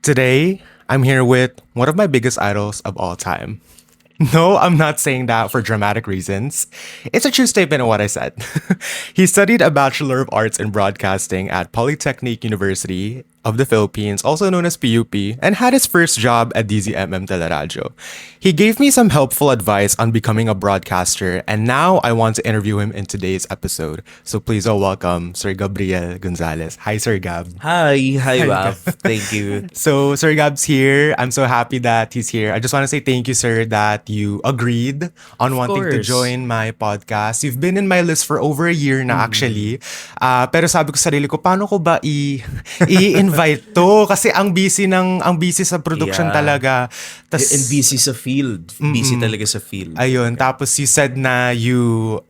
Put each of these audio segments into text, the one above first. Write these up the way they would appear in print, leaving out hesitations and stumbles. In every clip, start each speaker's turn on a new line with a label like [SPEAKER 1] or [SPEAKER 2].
[SPEAKER 1] Today, I'm here with one of my biggest idols of all time. No, I'm not saying that for dramatic reasons. It's a true statement of what I said. He studied a Bachelor of Arts in Broadcasting at Polytechnic University of the Philippines, also known as PUP, and had his first job at DZMM Teleradyo. He gave me some helpful advice on becoming a broadcaster, and now I want to interview him in today's episode. So please all welcome Sir Gabriel Gonzalez. Hi, Sir Gab.
[SPEAKER 2] Hi, Waf. Thank you.
[SPEAKER 1] So, Sir Gab's here. I'm so happy that he's here. I just want to say thank you, sir, that you agreed on wanting to
[SPEAKER 2] course.
[SPEAKER 1] join my podcast. You've been in my list for over a year na actually. Pero sabi ko sa sarili ko, paano ko ba i-invite to? Kasi ang busy sa production
[SPEAKER 2] Yeah.
[SPEAKER 1] talaga.
[SPEAKER 2] And busy sa field. Busy talaga sa field.
[SPEAKER 1] Ayun, tapos you said na you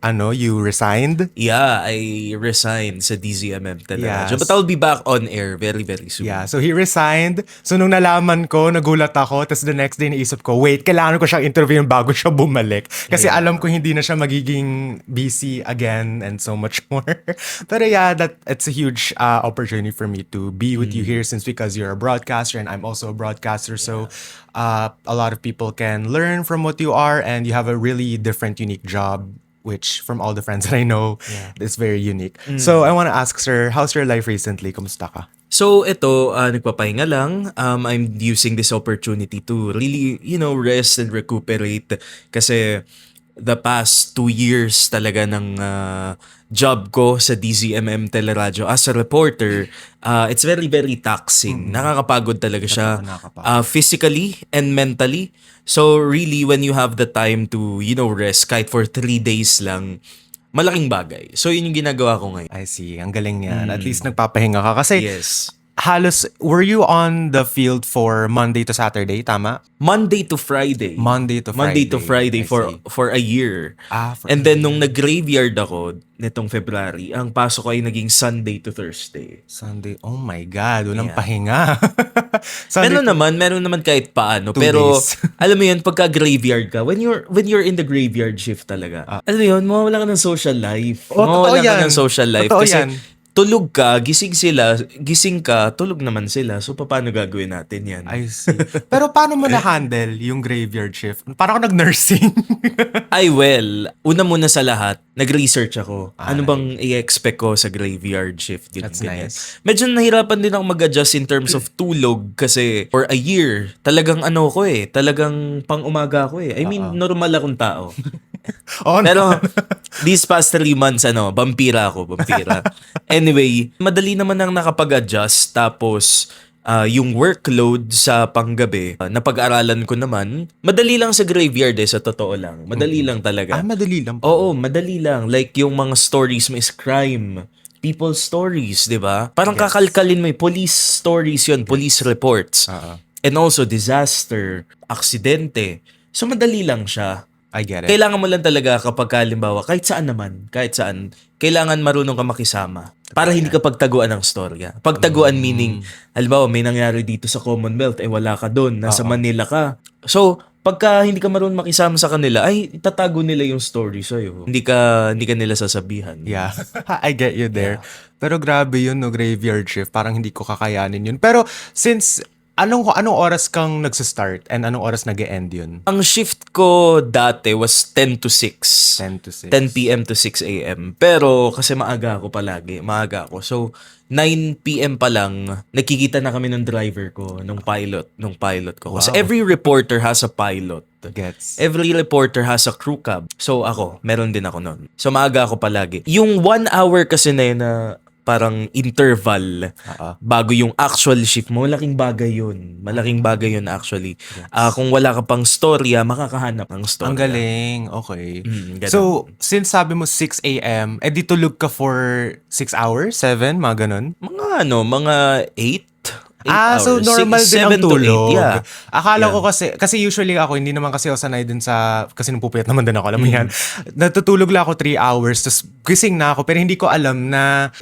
[SPEAKER 1] resigned.
[SPEAKER 2] Yeah, I resigned sa DZMM talaga.
[SPEAKER 1] Yes.
[SPEAKER 2] But I'll be back on air very, very soon.
[SPEAKER 1] Yeah, so he resigned. So nung nalaman ko, nagulat ako. Tapos the next day naisip ko, wait, kailangan ko siyang interviewin bago siya bumalik. Kasi alam ko hindi na siya magiging busy again and so much more. Pero yeah, it's a huge opportunity for me to be with you here since because you're a broadcaster and I'm also a broadcaster. So a lot of people can learn from what you are and you have a really different, unique job which from all the friends that I know, is very unique. So I want to ask, sir, how's your life recently? Kumusta ka?
[SPEAKER 2] So ito, nagpapahinga lang. I'm using this opportunity to really, rest and recuperate. Kasi the past 2 years talaga ng job ko sa DZMM Teleradyo as a reporter, it's very, very taxing. Nakakapagod talaga siya physically and mentally. So really, when you have the time to, rest kahit for 3 days lang, malaking bagay. So yun yung ginagawa ko ngayon.
[SPEAKER 1] I see. Ang galing niyan. At least nagpapahinga ka. Kasi
[SPEAKER 2] Yes.
[SPEAKER 1] halos, were you on the field for Monday to Saturday? Tama?
[SPEAKER 2] Monday to Friday.
[SPEAKER 1] Monday to Friday. I see.
[SPEAKER 2] for a year.
[SPEAKER 1] For
[SPEAKER 2] And then nung nag-graveyard ako nitong February, ang pasok ko ay naging Sunday to Thursday.
[SPEAKER 1] Sunday. Oh my God. Walang
[SPEAKER 2] Yeah.
[SPEAKER 1] pahinga. Sunday
[SPEAKER 2] Meron naman kahit paano.
[SPEAKER 1] 2
[SPEAKER 2] Pero
[SPEAKER 1] days.
[SPEAKER 2] alam mo yun, pagka graveyard ka, when you're in the graveyard shift talaga, alam mo yun, mawawala ka ng social life.
[SPEAKER 1] Oh, totoo
[SPEAKER 2] Mawawala ka
[SPEAKER 1] yan.
[SPEAKER 2] ng social life.
[SPEAKER 1] Totoo
[SPEAKER 2] Kasi
[SPEAKER 1] yan.
[SPEAKER 2] tulog ka, gising ka, tulog naman sila. So paano gagawin natin yan?
[SPEAKER 1] I see. Pero paano mo na-handle yung graveyard shift? Parang ako nag-nursing.
[SPEAKER 2] Una muna sa lahat, nag-research ako. Ano bang i-expect ko sa graveyard shift?
[SPEAKER 1] That's
[SPEAKER 2] Ganyan.
[SPEAKER 1] nice.
[SPEAKER 2] Medyo nahirapan din ako mag-adjust in terms of tulog kasi for a year, talagang talagang pang-umaga ko eh. I mean, normal akong tao.
[SPEAKER 1] Oh, no.
[SPEAKER 2] Pero these past 3 months, vampira. Anyway, madali naman ang nakapag-adjust. Tapos, yung workload sa panggabi, napag-aralan ko naman, madali lang sa graveyard sa totoo lang. Madali lang talaga.
[SPEAKER 1] Madali lang.
[SPEAKER 2] Oo, madali lang. Like yung mga stories mo is crime. People's stories, di ba? Parang kakalkalin mo police stories yun, police reports. And also disaster, aksidente. So madali lang siya.
[SPEAKER 1] I get it.
[SPEAKER 2] Kailangan mo lang talaga kapag halimbawa, kahit saan, kailangan marunong ka makisama para hindi ka pagtaguan ng storya. Pagtaguan meaning, halimbawa may nangyari dito sa Commonwealth, wala ka doon, nasa Manila ka. So, pagka hindi ka marunong makisama sa kanila, ay itatago nila yung story sa'yo. Hindi ka nila sasabihan.
[SPEAKER 1] Yeah, I get you there. Pero grabe yun, no, graveyard shift. Parang hindi ko kakayanin yun. Pero since, anong oras kang nagsa-start and anong oras nag-e-end yun?
[SPEAKER 2] Ang shift ko dati was 10 to 6.
[SPEAKER 1] 10 to 6.
[SPEAKER 2] 10 p.m. to 6 a.m. Pero kasi maaga ako palagi. So, 9 p.m. pa lang, nakikita na kami ng driver ko, nung pilot ko. Kasi every reporter has a pilot.
[SPEAKER 1] Gets.
[SPEAKER 2] Every reporter has a crew cab. So ako, meron din ako nun. So maaga ako palagi. Yung 1 hour kasi na yun na parang interval bago yung actual shift mo, malaking bagay yun actually. Kung wala ka pang storya, makakahanap ng storya.
[SPEAKER 1] Ang galing. Okay.
[SPEAKER 2] ganun.
[SPEAKER 1] So, since sabi mo 6 a.m., di tulog ka for 6 hours? 7? Mga ganun?
[SPEAKER 2] Mga 8
[SPEAKER 1] So
[SPEAKER 2] hours.
[SPEAKER 1] normal din ang
[SPEAKER 2] 7 to 8,
[SPEAKER 1] tulog.
[SPEAKER 2] yeah.
[SPEAKER 1] Akala ko kasi usually ako, hindi naman kasi ako sanay din kasi napupuyat naman din ako, alam mo yan. Natutulog lang ako 3 hours, tapos gising na ako, pero hindi ko alam na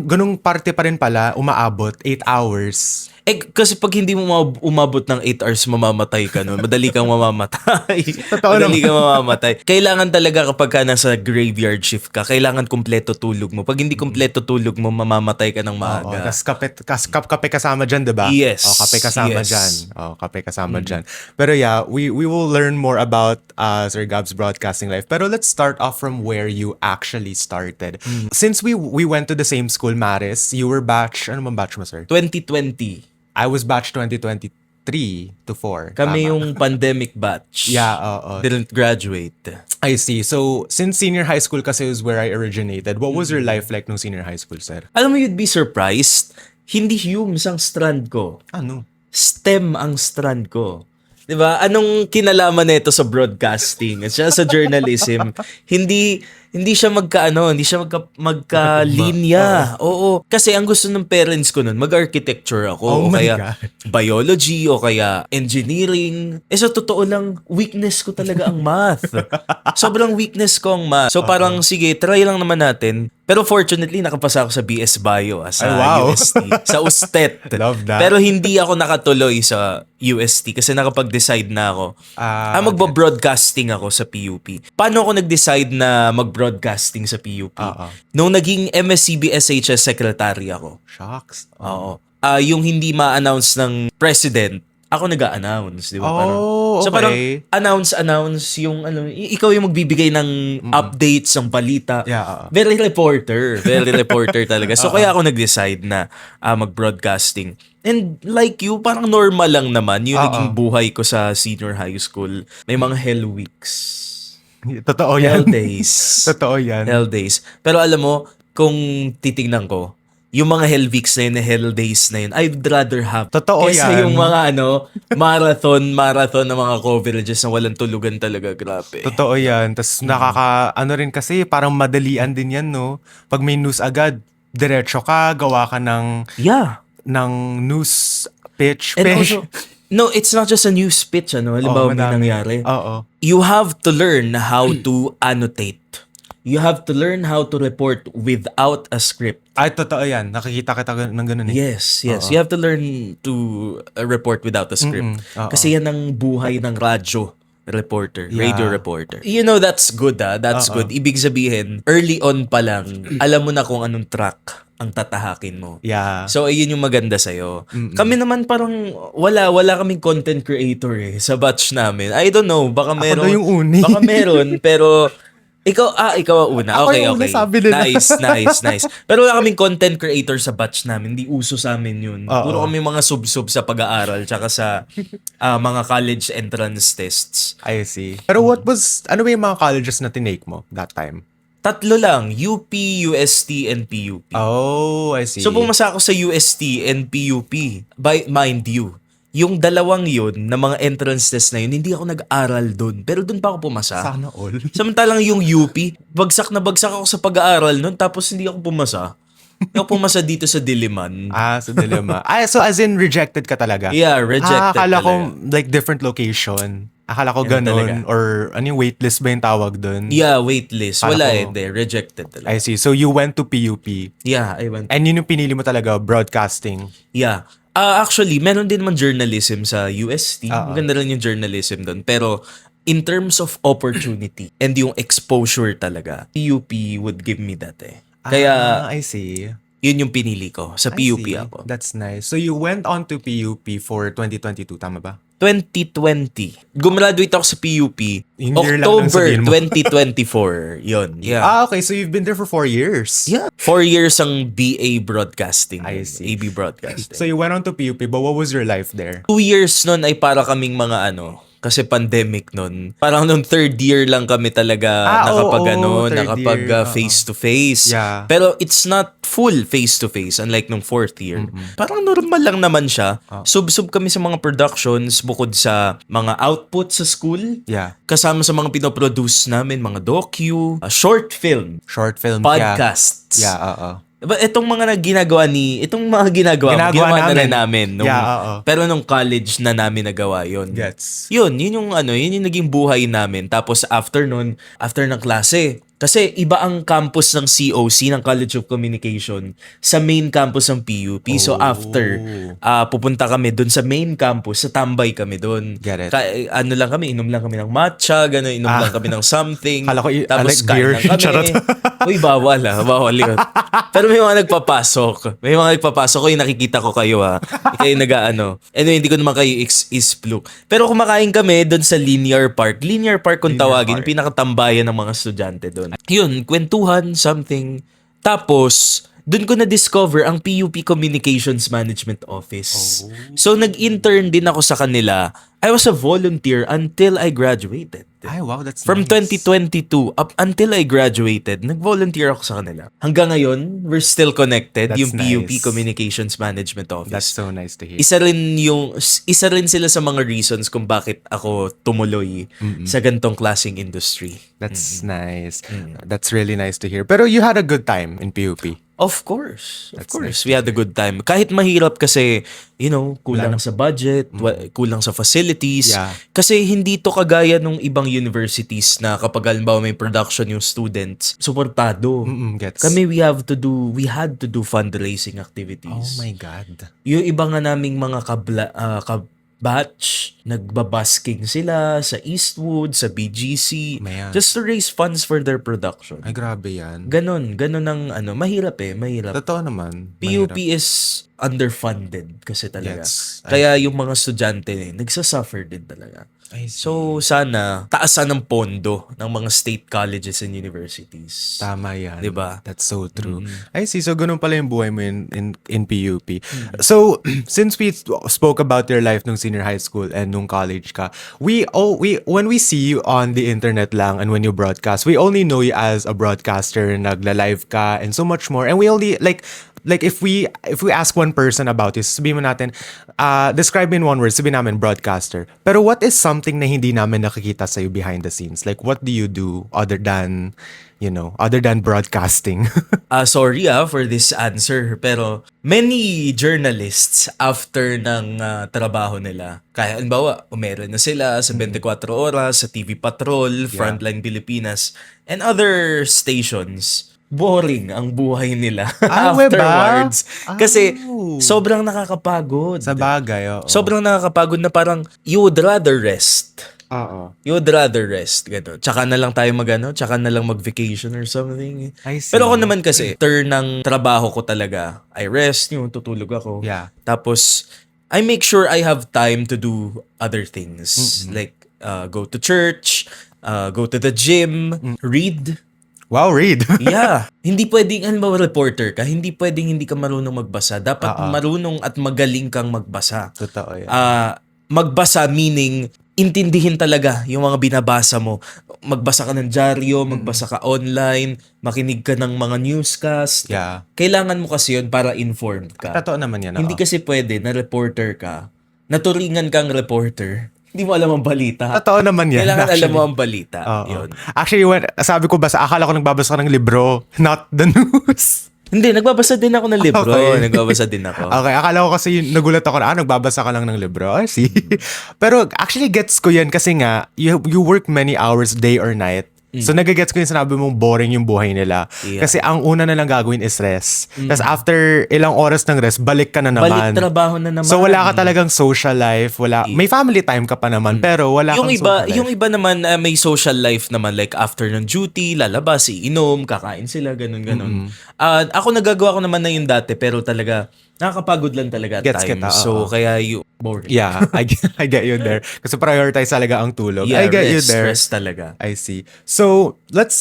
[SPEAKER 1] ganung parte pa rin pala, umaabot 8 hours.
[SPEAKER 2] Kasi pag hindi mo umabot ng 8 hours, mamamatay ka nun. Madali kang mamamatay.
[SPEAKER 1] Totoo
[SPEAKER 2] Madali kang mamamatay. Kailangan talaga kapag ka nasa graveyard shift ka, kailangan kumpleto tulog mo. Pag hindi kumpleto tulog mo, mamamatay ka ng
[SPEAKER 1] Oo,
[SPEAKER 2] maaga.
[SPEAKER 1] tas kape kasama dyan, diba?
[SPEAKER 2] Yes.
[SPEAKER 1] Kape kasama
[SPEAKER 2] Yes.
[SPEAKER 1] dyan. Kape kasama dyan. Pero yeah, we will learn more about Sir Gab's broadcasting life. Pero let's start off from where you actually started. Since we went to the same school, Maris, you were batch, ano bang batch mo, sir?
[SPEAKER 2] 2020.
[SPEAKER 1] I was batch 2023 to 4.
[SPEAKER 2] Kami
[SPEAKER 1] Tama.
[SPEAKER 2] yung pandemic batch.
[SPEAKER 1] Yeah, oo.
[SPEAKER 2] Didn't graduate.
[SPEAKER 1] I see. So, since senior high school kasi is where I originated, what was your life like nung senior high school, sir?
[SPEAKER 2] Alam mo, you'd be surprised. Hindi Humes ang strand ko.
[SPEAKER 1] Ano?
[SPEAKER 2] STEM ang strand ko. 'Di ba? Anong kinalaman nito sa broadcasting at siya sa journalism? Hindi siya magka-linya. Oo. Kasi ang gusto ng parents ko nun, mag-architecture ako.
[SPEAKER 1] Oh
[SPEAKER 2] o
[SPEAKER 1] my
[SPEAKER 2] kaya
[SPEAKER 1] God.
[SPEAKER 2] biology, o kaya engineering. Sa totoo lang, weakness ko talaga ang math. Sobrang weakness ko ang math. So parang, sige, try lang naman natin. Pero fortunately, nakapasa ako sa BS Bio sa
[SPEAKER 1] Ay, wow.
[SPEAKER 2] UST. Sa USTET.
[SPEAKER 1] Love that.
[SPEAKER 2] Pero hindi ako nakatuloy sa UST kasi nakapag-decide na ako. Magbo-broadcasting ako sa PUP. Paano ako nag-decide na mag-broadcasting sa PUP? Nung naging MSCB-SHS secretary ako.
[SPEAKER 1] Shocks.
[SPEAKER 2] Oo. Yung hindi ma-announce ng president, ako nag-a-announce, di ba?
[SPEAKER 1] Oh,
[SPEAKER 2] So
[SPEAKER 1] okay.
[SPEAKER 2] parang announce yung ikaw yung magbibigay ng updates ng balita.
[SPEAKER 1] Yeah,
[SPEAKER 2] Very reporter talaga. So kaya ako nag-decide na mag-broadcasting. And like you, parang normal lang naman yung naging buhay ko sa senior high school. May mga hell weeks.
[SPEAKER 1] Totoo
[SPEAKER 2] Hell
[SPEAKER 1] yan.
[SPEAKER 2] days.
[SPEAKER 1] Totoo yan.
[SPEAKER 2] Hell days. Pero alam mo, kung titingnan ko, yung mga hell weeks na yun, hell days na yun, I'd rather have.
[SPEAKER 1] Totoo
[SPEAKER 2] kesa
[SPEAKER 1] yan.
[SPEAKER 2] yung mga marathon ng mga coverages na walang tulugan talaga. Grabe.
[SPEAKER 1] Totoo yan. Tapos ano rin kasi, parang madalian din yan, no? Pag may news agad, diretso ka, gawa ka ng
[SPEAKER 2] Yeah.
[SPEAKER 1] news pitch.
[SPEAKER 2] And also, no, it's not just a news pitch, halimbawa may
[SPEAKER 1] madami.
[SPEAKER 2] nangyari.
[SPEAKER 1] Oo.
[SPEAKER 2] You have to learn how to annotate. You have to learn how to report without a script.
[SPEAKER 1] Ay, totoo yan. Nakikita kita ng ganun eh.
[SPEAKER 2] Yes. You have to learn to report without a script. Kasi yan ang buhay ng radio reporter, radio reporter. That's good That's good. Ibig sabihin, early on pa lang, alam mo na kung anong track ang tatahakin mo.
[SPEAKER 1] Yeah.
[SPEAKER 2] So, ayun yung maganda sa'yo. Kami naman parang wala kaming content creator sa batch namin. I don't know, baka meron.
[SPEAKER 1] daw yung uni.
[SPEAKER 2] Baka meron, pero ikaw ang una.
[SPEAKER 1] Ako
[SPEAKER 2] Okay,
[SPEAKER 1] yung una,
[SPEAKER 2] okay.
[SPEAKER 1] sabi nila.
[SPEAKER 2] Nice. Pero wala kaming content creator sa batch namin. Hindi uso sa amin yun. Puro kami mga sub-sub sa pag-aaral tsaka sa mga college entrance tests.
[SPEAKER 1] I see. Pero ano ba yung mga colleges na tinake mo that time?
[SPEAKER 2] 3 lang. UP, UST, and PUP.
[SPEAKER 1] Oh, I see.
[SPEAKER 2] So pumasa ako sa UST and PUP. Mind you, yung dalawang yun na mga entrance test na yun, hindi ako nag-aral doon. Pero doon pa ako pumasa.
[SPEAKER 1] Sana all.
[SPEAKER 2] Samantalang yung UP, bagsak ako sa pag-aaral noon tapos hindi ako pumasa. Hindi ako pumasa dito sa Diliman.
[SPEAKER 1] Sa dilemma. So as in rejected ka talaga?
[SPEAKER 2] Yeah, rejected
[SPEAKER 1] akala ko
[SPEAKER 2] talaga.
[SPEAKER 1] like different location. Akala ko
[SPEAKER 2] Ganun
[SPEAKER 1] ganun.
[SPEAKER 2] talaga.
[SPEAKER 1] Or ano yung waitlist ba yung tawag dun?
[SPEAKER 2] Yeah, waitlist.
[SPEAKER 1] Akala
[SPEAKER 2] Wala
[SPEAKER 1] ko-
[SPEAKER 2] hindi. Rejected talaga.
[SPEAKER 1] I see. So you went to PUP.
[SPEAKER 2] Yeah, I went.
[SPEAKER 1] And yun yung pinili mo talaga, broadcasting.
[SPEAKER 2] Yeah. Actually, meron din naman journalism sa UST. Maganda rin yung journalism doon. Pero in terms of opportunity and yung exposure talaga, PUP would give me that Kaya
[SPEAKER 1] I see.
[SPEAKER 2] yun yung pinili ko. Sa
[SPEAKER 1] I
[SPEAKER 2] PUP
[SPEAKER 1] see.
[SPEAKER 2] ako.
[SPEAKER 1] That's nice. So you went on to PUP for 2022, tama ba?
[SPEAKER 2] 2020. Gumraduate ako sa PUP.
[SPEAKER 1] Yung year lang nang
[SPEAKER 2] October
[SPEAKER 1] sabihin mo.
[SPEAKER 2] 2024. Yun. Yeah.
[SPEAKER 1] Okay. So you've been there for 4 years.
[SPEAKER 2] Yeah. 4 years ang BA Broadcasting.
[SPEAKER 1] I see.
[SPEAKER 2] AB Broadcasting.
[SPEAKER 1] So you went on to PUP, but what was your life there?
[SPEAKER 2] 2 years nun ay para kaming mga kasi pandemic nun. Parang nung 3rd year lang kami talaga nakapag
[SPEAKER 1] year.
[SPEAKER 2] face to face.
[SPEAKER 1] Yeah.
[SPEAKER 2] Pero it's not full face to face unlike nung 4th year. Parang normal lang naman siya. Sub-sub kami sa mga productions bukod sa mga output sa school.
[SPEAKER 1] Yeah.
[SPEAKER 2] Kasama sa mga pinoproduce namin, mga docu, short film,
[SPEAKER 1] Short film.
[SPEAKER 2] podcasts.
[SPEAKER 1] Yeah, oo.
[SPEAKER 2] But itong mga ginagawa
[SPEAKER 1] Ginagawa
[SPEAKER 2] ginawa na rin
[SPEAKER 1] namin.
[SPEAKER 2] namin.
[SPEAKER 1] Yeah, oo.
[SPEAKER 2] Pero nung college na namin nagawa yun.
[SPEAKER 1] Gets.
[SPEAKER 2] Yun yung naging buhay namin. Tapos after ng klase, Kasi iba ang campus ng COC, ng College of Communication, sa main campus ng PUP. So after, pupunta kami dun sa main campus, sa tambay kami dun.
[SPEAKER 1] Get it.
[SPEAKER 2] Ano lang kami, inom lang kami ng matcha, gano'n, inom lang kami ng something.
[SPEAKER 1] Kala ko
[SPEAKER 2] tapos
[SPEAKER 1] like
[SPEAKER 2] kain
[SPEAKER 1] beer.
[SPEAKER 2] lang kami.
[SPEAKER 1] Charot.
[SPEAKER 2] Uy, bawal bawal yun. Pero may mga nagpapasok. May mga nagpapasok, yung nakikita ko kayo Kayo nag-ano. Anyway, hindi ko naman kayo ispluk. Pero kumakain kami dun sa Linear Park. Linear Park kung tawagin, yung pinakatambayan ng mga estudyante dun. Yun, kwentuhan, something. Tapos, dun ko na-discover ang PUP Communications Management Office. So, nag-intern din ako sa kanila. I was a volunteer until I graduated.
[SPEAKER 1] Ay, wow, that's
[SPEAKER 2] From
[SPEAKER 1] nice.
[SPEAKER 2] 2022 up until I graduated, nag-volunteer ako sa kanila. Hanggang ngayon, we're still connected,
[SPEAKER 1] That's
[SPEAKER 2] yung PUP
[SPEAKER 1] nice.
[SPEAKER 2] Communications Management Office.
[SPEAKER 1] That's so nice to hear.
[SPEAKER 2] Isa rin sila sa mga reasons kung bakit ako tumuloy sa gantong klaseng industry.
[SPEAKER 1] That's nice. That's really nice to hear. Pero you had a good time in PUP.
[SPEAKER 2] Of course. We had a good time. Kahit mahirap kasi, kulang sa budget, kulang sa facilities.
[SPEAKER 1] Yeah.
[SPEAKER 2] Kasi hindi to kagaya nung ibang universities na kapag halimbawa may production yung students, suportado.
[SPEAKER 1] Gets.
[SPEAKER 2] Kami we had to do fundraising
[SPEAKER 1] Oh
[SPEAKER 2] activities.
[SPEAKER 1] my God.
[SPEAKER 2] Yung iba nga naming mga batch, nagbabasking sila sa Eastwood, sa BGC,
[SPEAKER 1] Man.
[SPEAKER 2] just to raise funds for their production.
[SPEAKER 1] Ay, grabe yan.
[SPEAKER 2] Ganon ang mahirap mahirap.
[SPEAKER 1] Totoo naman.
[SPEAKER 2] PUP
[SPEAKER 1] Mahirap.
[SPEAKER 2] is underfunded kasi talaga.
[SPEAKER 1] Yes.
[SPEAKER 2] Kaya yung mga estudyante nagsasuffer din talaga.
[SPEAKER 1] I see.
[SPEAKER 2] So sana taasan ng pondo ng mga state colleges and universities.
[SPEAKER 1] Tama yan.
[SPEAKER 2] Diba?
[SPEAKER 1] That's so true. I see. So, ganun pala yung buhay mo in PUP. So, since we spoke about your life nung senior high school and nung college ka, when we see you on the internet lang and when you broadcast, we only know you as a broadcaster, nagla-live ka, and so much more. And we only, like if we ask one person about this, sabihin mo natin, describe me in one word, sabihin namin broadcaster. Pero what is something na hindi namin nakikita sa'yo behind the scenes? Like, what do you do other than broadcasting?
[SPEAKER 2] Sorry for this answer, pero many journalists after ng trabaho nila, kaya halimbawa, meron na sila sa 24 Oras, sa TV Patrol, Frontline Pilipinas, and other stations, boring ang buhay nila afterwards. Kasi sobrang nakakapagod.
[SPEAKER 1] Sa bagay, oo.
[SPEAKER 2] Sobrang nakakapagod na parang you would rather rest.
[SPEAKER 1] Oo.
[SPEAKER 2] You would rather rest, gano'n. Tsaka na lang tayo tsaka na lang mag-vacation or something.
[SPEAKER 1] I see.
[SPEAKER 2] Pero ako naman kasi, turn ng trabaho ko talaga. I rest, tutulog ako.
[SPEAKER 1] Yeah.
[SPEAKER 2] Tapos, I make sure I have time to do other things. Like, go to church, go to the gym, read.
[SPEAKER 1] Wow, read.
[SPEAKER 2] Yeah. Hindi pwedeng, halimbawa reporter ka, hindi pwedeng hindi ka marunong magbasa. Dapat marunong at magaling kang magbasa.
[SPEAKER 1] Totoo yan.
[SPEAKER 2] Magbasa meaning, intindihin talaga yung mga binabasa mo. Magbasa ka ng dyaryo, magbasa ka online, makinig ka ng mga newscast.
[SPEAKER 1] Yeah.
[SPEAKER 2] Kailangan mo kasi yun para informed ka.
[SPEAKER 1] Totoo naman yan.
[SPEAKER 2] Hindi kasi pwede na reporter ka, naturingan kang reporter, hindi mo alam ang balita.
[SPEAKER 1] Totoo naman yan.
[SPEAKER 2] Kailangan alam
[SPEAKER 1] actually.
[SPEAKER 2] mo ang balita.
[SPEAKER 1] Oo.
[SPEAKER 2] Yun.
[SPEAKER 1] Actually, sabi ko akala ko nagbabasa ka ng libro, not the news.
[SPEAKER 2] Hindi, nagbabasa din ako ng libro.
[SPEAKER 1] Okay.
[SPEAKER 2] Nagbabasa din ako.
[SPEAKER 1] Okay, akala ko kasi nagulat ako na, nagbabasa ka lang ng libro. I see. Pero actually gets ko yan kasi nga, you work many hours day or night. So nagagets ko yung sinabi mong boring yung buhay nila.
[SPEAKER 2] Yeah.
[SPEAKER 1] Kasi ang una na lang gagawin is rest. Tapos after ilang oras ng rest, balik ka na naman.
[SPEAKER 2] Balik trabaho na naman.
[SPEAKER 1] So wala ka talagang social life, may family time ka pa naman, pero wala kang social life.
[SPEAKER 2] Yung iba naman may social life naman, like after ng duty, lalabas, iinom, kakain sila, ganun. Ako nagagawa ko naman na yun dati, pero talaga nakakapagod lang talaga at
[SPEAKER 1] Gets
[SPEAKER 2] times.
[SPEAKER 1] kita,
[SPEAKER 2] So kaya boring.
[SPEAKER 1] Yeah, I get you there. Kasi prioritize talaga ang tulog.
[SPEAKER 2] Yeah,
[SPEAKER 1] I get you there.
[SPEAKER 2] Rest talaga.
[SPEAKER 1] I see. So, let's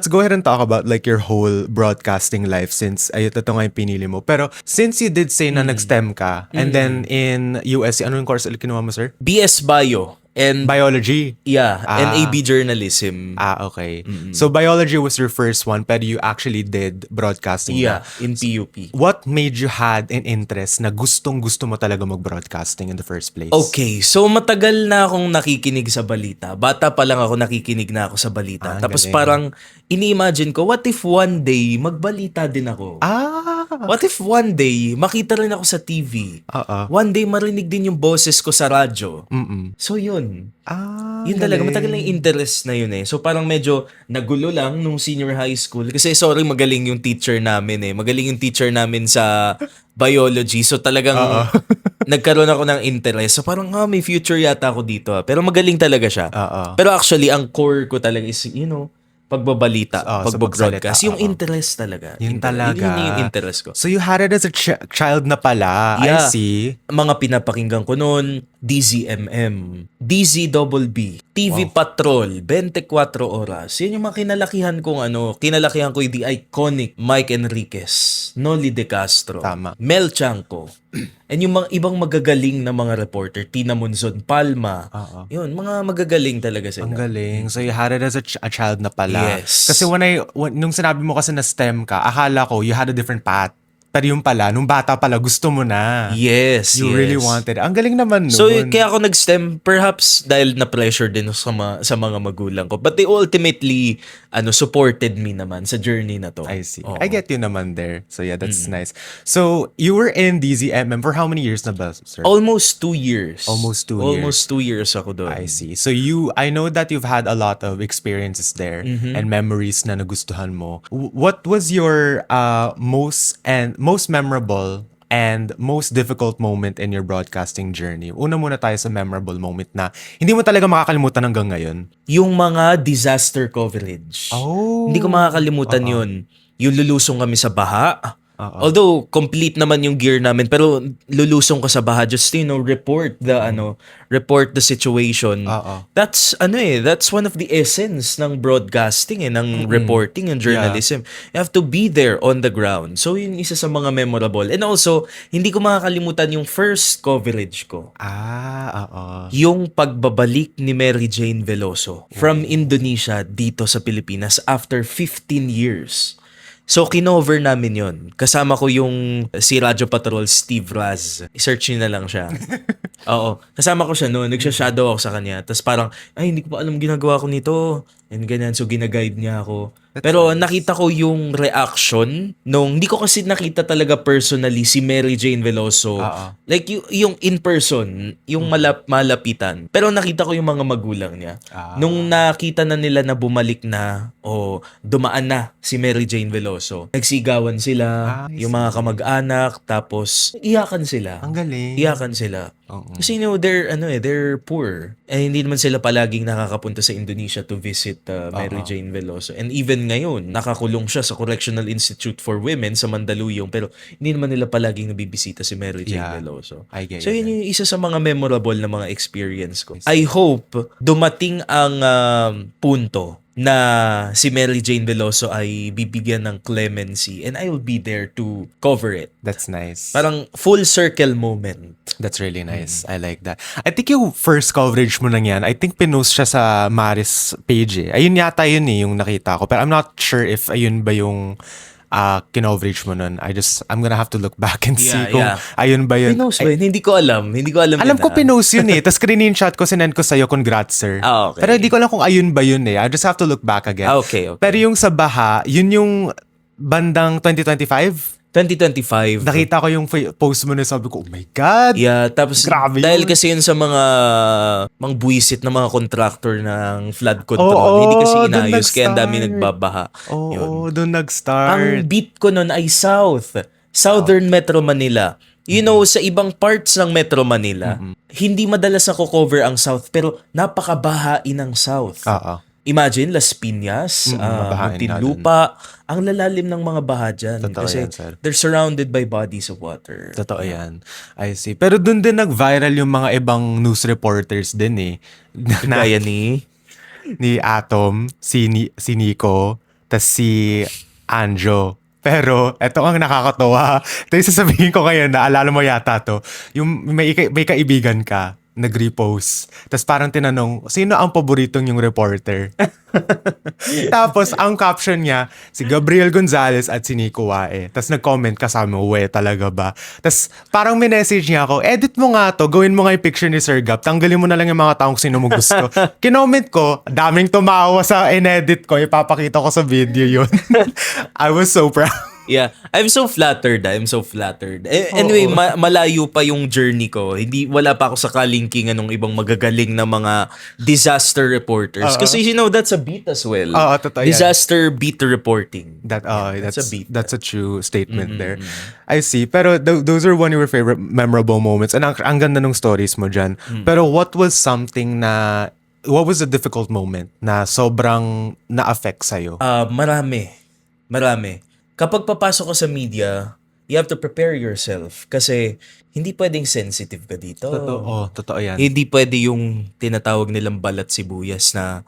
[SPEAKER 1] go ahead and talk about like your whole broadcasting life since ito nga yung pinili mo. Pero since you did say na nag-STEM ka and then in USC, ano yung course ulit kinuha mo, sir?
[SPEAKER 2] BS Bio and
[SPEAKER 1] Biology.
[SPEAKER 2] and AB Journalism.
[SPEAKER 1] Okay. So biology was your first one pero you actually did broadcasting.
[SPEAKER 2] Yeah,
[SPEAKER 1] na.
[SPEAKER 2] in PUP.
[SPEAKER 1] What made you had an interest na gustong-gusto mo talaga mag-broadcasting in the first place?
[SPEAKER 2] Okay, so matagal na akong nakikinig sa balita. Bata pa lang ako nakikinig na ako sa balita. Tapos
[SPEAKER 1] galing.
[SPEAKER 2] parang ini-imagine ko, what if one day magbalita din ako? What if one day, makita rin ako sa TV? One day, marinig din yung boses ko sa radyo. So, yun. Yun talaga, matagal na yung interest na yun eh. So parang medyo nagulo lang nung senior high school. Kasi sorry, magaling yung teacher namin eh. Magaling yung teacher namin sa biology. So talagang nagkaroon ako ng interest. So parang may future yata ako dito. Pero magaling talaga siya. Pero actually, ang core ko talaga is, pagbabalita, pagbabroadcast. Yung interest talaga.
[SPEAKER 1] Yun talaga.
[SPEAKER 2] Yun yung interest ko.
[SPEAKER 1] So you had it as a child na pala. I
[SPEAKER 2] Yeah.
[SPEAKER 1] see.
[SPEAKER 2] Mga pinapakinggan ko noon, DZMM, DZBB, TV Patrol, 24 Oras. Yan yung mga kinalakihan kong kinalakihan ko yung the iconic Mike Enriquez, Noli De Castro,
[SPEAKER 1] Tama.
[SPEAKER 2] Mel Chanco, and yung mga ibang magagaling na mga reporter, Tina Monzon Palma. Yun, mga magagaling talaga sila.
[SPEAKER 1] Ang galing. So you had it as a child na pala.
[SPEAKER 2] Yes.
[SPEAKER 1] Kasi nung sinabi mo kasi na STEM ka, akala ko you had a different path. Pero yung pala, nung bata pala, gusto mo na.
[SPEAKER 2] Yes,
[SPEAKER 1] You really wanted. Ang galing naman nun.
[SPEAKER 2] So, kaya ako nag-STEM, perhaps dahil na-pressure din sa mga magulang ko. But they ultimately, supported me naman sa journey na to.
[SPEAKER 1] I see.
[SPEAKER 2] Oo.
[SPEAKER 1] I get you naman there. So yeah, that's nice. So, you were in DZMM for how many years na ba, sir?
[SPEAKER 2] Almost 2 years.
[SPEAKER 1] Almost 2 years.
[SPEAKER 2] Almost 2 years ako doon.
[SPEAKER 1] I see. So I know that you've had a lot of experiences there and memories na nagustuhan mo. What was your most memorable and most difficult moment in your broadcasting journey? Una muna tayo sa memorable moment na hindi mo talaga makakalimutan hanggang ngayon.
[SPEAKER 2] Yung mga disaster coverage.
[SPEAKER 1] Oh.
[SPEAKER 2] Hindi ko makakalimutan yun. Yung lulusong kami sa baha. Although complete naman yung gear namin, pero lulusong ka sa baha just report the situation. That's that's one of the essence ng broadcasting ng reporting and journalism. You have to be there on the ground. So yun isa sa mga memorable. And also, hindi ko makakalimutan yung first coverage ko. Yung pagbabalik ni Mary Jane Veloso from Indonesia dito sa Pilipinas after 15 years. So, kinover namin yon. Kasama ko yung si Radyo Patrol, Steve Raz. I-search nyo na lang siya. Oo. Kasama ko siya noon. Nagsha-shadow ako sa kanya. Tapos parang, hindi ko pa alam ginagawa ko nito. And ganyan. So, ginaguide niya ako. Pero nakita ko yung reaction nung, hindi ko kasi nakita talaga personally si Mary Jane Veloso. Like, yung in person, yung malapitan. Pero nakita ko yung mga magulang niya. Nung nakita na nila na bumalik na, dumaan na si Mary Jane Veloso. Nagsigawan sila, yung mga kamag-anak, tapos iyakan sila.
[SPEAKER 1] Ang galing.
[SPEAKER 2] Iyakan sila. Kasi they're poor. Hindi naman sila palaging nakakapunta sa Indonesia to visit Mary Jane Veloso. And even ngayon, nakakulong siya sa Correctional Institute for Women sa Mandaluyong, pero hindi naman nila palaging nabibisita si Mary Jane Veloso.
[SPEAKER 1] I get
[SPEAKER 2] So yun yung isa sa mga memorable na mga experience ko. I hope dumating ang punto na si Mary Jane Veloso ay bibigyan ng clemency and I will be there to cover it.
[SPEAKER 1] That's nice.
[SPEAKER 2] Parang full circle moment.
[SPEAKER 1] That's really nice. I like that. I think yung first coverage mo lang yan, I think pinost siya sa Maris page eh. Ayun yata yun yung nakita ko. Pero I'm not sure if ayun ba yung kinoverage mo nun. I'm gonna have to look back and see kung ayun ba yun.
[SPEAKER 2] Pinost ba yun? Hindi ko alam.
[SPEAKER 1] Alam ko pinost yun eh. Tapos screenshot ko, sinend ko sa'yo, congrats sir.
[SPEAKER 2] Okay.
[SPEAKER 1] Pero hindi ko alam kung ayun ba yun eh. I just have to look back again.
[SPEAKER 2] Okay.
[SPEAKER 1] Pero yung sa baha, yun yung bandang 2025?
[SPEAKER 2] 2025.
[SPEAKER 1] Nakita ko yung post mo na sabi ko, oh my God!
[SPEAKER 2] Yeah, tapos
[SPEAKER 1] Grabe
[SPEAKER 2] dahil
[SPEAKER 1] yun.
[SPEAKER 2] kasi yun sa mga buwisit na mga contractor ng flood control, hindi kasi
[SPEAKER 1] dun
[SPEAKER 2] inayos kaya ang dami
[SPEAKER 1] nag-start.
[SPEAKER 2] nagbabaha.
[SPEAKER 1] Oo, doon nag-start.
[SPEAKER 2] Ang beat ko nun ay Southern Metro Manila. You know, sa ibang parts ng Metro Manila, hindi madalas cover ang South, pero napakabahain ng South. Imagine, Las Piñas,
[SPEAKER 1] mabahain na
[SPEAKER 2] Muntinlupa, ang lalalim ng mga baha dyan.
[SPEAKER 1] Totoo
[SPEAKER 2] Kasi
[SPEAKER 1] yan, sir.
[SPEAKER 2] they're surrounded by bodies of water.
[SPEAKER 1] Totoo yan. I see. Pero doon din nag-viral yung mga ibang news reporters din eh.
[SPEAKER 2] Gaya ni
[SPEAKER 1] Atom, si Nico, tas si Anjo. Pero, eto ang nakakatawa. Ito yung sasabihin ko ngayon, naalala mo yata to. Yung may kaibigan ka, nag-repost. Tapos parang tinanong, sino ang paboritong yung reporter? Tapos, ang caption niya, si Gabriel Gonzalez at si Nico Wae. Tapos nag-comment kasama, we, talaga ba? Tapos parang minessage niya ako, edit mo nga to, gawin mo nga yung picture ni Sir Gap, tanggalin mo na lang yung mga taong sino mo gusto. Kinoment ko, daming tumawa sa inedit ko, ipapakita ko sa video yun. I was so proud.
[SPEAKER 2] Yeah, I'm so flattered. Anyway,
[SPEAKER 1] Oo.
[SPEAKER 2] malayo pa yung journey ko. Wala pa ako sa kalingkingan ng ibang magagaling na mga disaster reporters.
[SPEAKER 1] Oo.
[SPEAKER 2] Kasi that's a beat as well.
[SPEAKER 1] Oo, totoo yan.
[SPEAKER 2] Disaster beat reporting.
[SPEAKER 1] That's
[SPEAKER 2] a beat.
[SPEAKER 1] that's a true statement there. I see. Pero those are one of your favorite memorable moments. And ang ganda ng stories mo dyan. Pero what was a difficult moment na sobrang na-affect sa'yo?
[SPEAKER 2] Marami. Kapag papasok ka sa media, you have to prepare yourself kasi hindi pwedeng sensitive ka dito.
[SPEAKER 1] Totoo yan.
[SPEAKER 2] Hindi pwede yung tinatawag nilang balat sibuyas na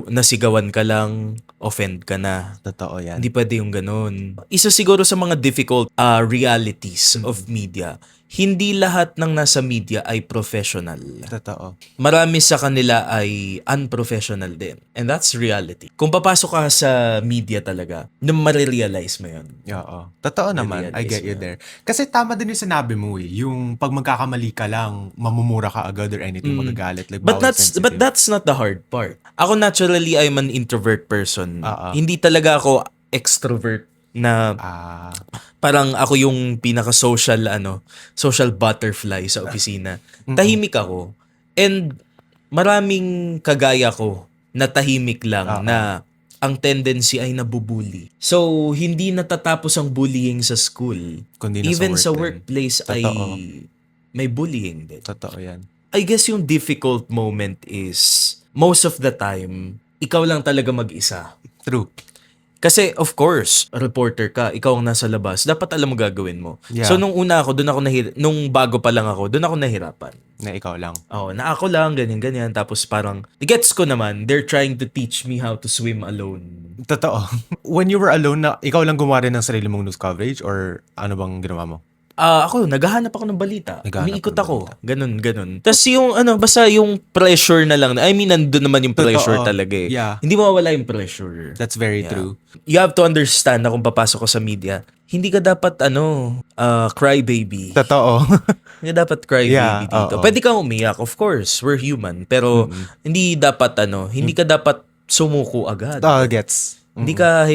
[SPEAKER 2] nasigawan ka lang, offend ka na.
[SPEAKER 1] Totoo yan.
[SPEAKER 2] Hindi pwede yung ganun. Isa siguro sa mga difficult realities of media, hindi lahat ng nasa media ay professional.
[SPEAKER 1] Totoo.
[SPEAKER 2] Marami sa kanila ay unprofessional din. And that's reality. Kung papasok ka sa media talaga, na marirealize mo yun.
[SPEAKER 1] Oo. Totoo naman. I
[SPEAKER 2] realize
[SPEAKER 1] get you
[SPEAKER 2] mo.
[SPEAKER 1] there. Kasi tama din yung sinabi mo eh. Yung pag magkakamali ka lang, mamumura ka agad or anything, magagalit. Like,
[SPEAKER 2] But
[SPEAKER 1] bawal
[SPEAKER 2] but
[SPEAKER 1] sensitive.
[SPEAKER 2] that's not the hard part. Ako naturally, I'm an introvert person. Hindi talaga ako extrovert na parang ako yung pinaka-social social butterfly sa opisina. Tahimik ako. And maraming kagaya ko na tahimik lang na ang tendency ay nabubully. So, hindi natatapos ang bullying sa school.
[SPEAKER 1] Kundi na
[SPEAKER 2] Even sa
[SPEAKER 1] work din.
[SPEAKER 2] workplace ay
[SPEAKER 1] Totoo.
[SPEAKER 2] may bullying din.
[SPEAKER 1] Totoo yan.
[SPEAKER 2] I guess yung difficult moment is most of the time, ikaw lang talaga mag-isa.
[SPEAKER 1] True.
[SPEAKER 2] Kasi of course, reporter ka, ikaw ang nasa labas, dapat alam mo gagawin mo.
[SPEAKER 1] Yeah.
[SPEAKER 2] So nung una ako, nung bago pa lang ako, doon ako nahirapan.
[SPEAKER 1] Na ikaw lang.
[SPEAKER 2] Oo, na ako lang, ganyan. Tapos parang, gets ko naman, they're trying to teach me how to swim alone.
[SPEAKER 1] Totoo. When you were alone, na ikaw lang gumawa rin ng sarili mong news coverage or ano bang ginawa mo?
[SPEAKER 2] Ako, naghahanap ako ng balita.
[SPEAKER 1] Naghahanap
[SPEAKER 2] Umiikot
[SPEAKER 1] ng
[SPEAKER 2] ako. Ganun. Tapos yung, basta yung pressure na lang. I mean, nandun naman yung pressure
[SPEAKER 1] Totoo.
[SPEAKER 2] talaga eh.
[SPEAKER 1] Yeah.
[SPEAKER 2] Hindi mawawala yung pressure.
[SPEAKER 1] That's very
[SPEAKER 2] Yeah.
[SPEAKER 1] true.
[SPEAKER 2] You have to understand na kung papasok ko sa media, hindi ka dapat, crybaby.
[SPEAKER 1] Totoo.
[SPEAKER 2] Hindi ka dapat crybaby
[SPEAKER 1] Yeah,
[SPEAKER 2] dito.
[SPEAKER 1] oo.
[SPEAKER 2] Pwede kang umiyak, of course. We're human. Pero, hindi dapat, hindi ka dapat sumuko agad.
[SPEAKER 1] Gets.
[SPEAKER 2] Hindi ka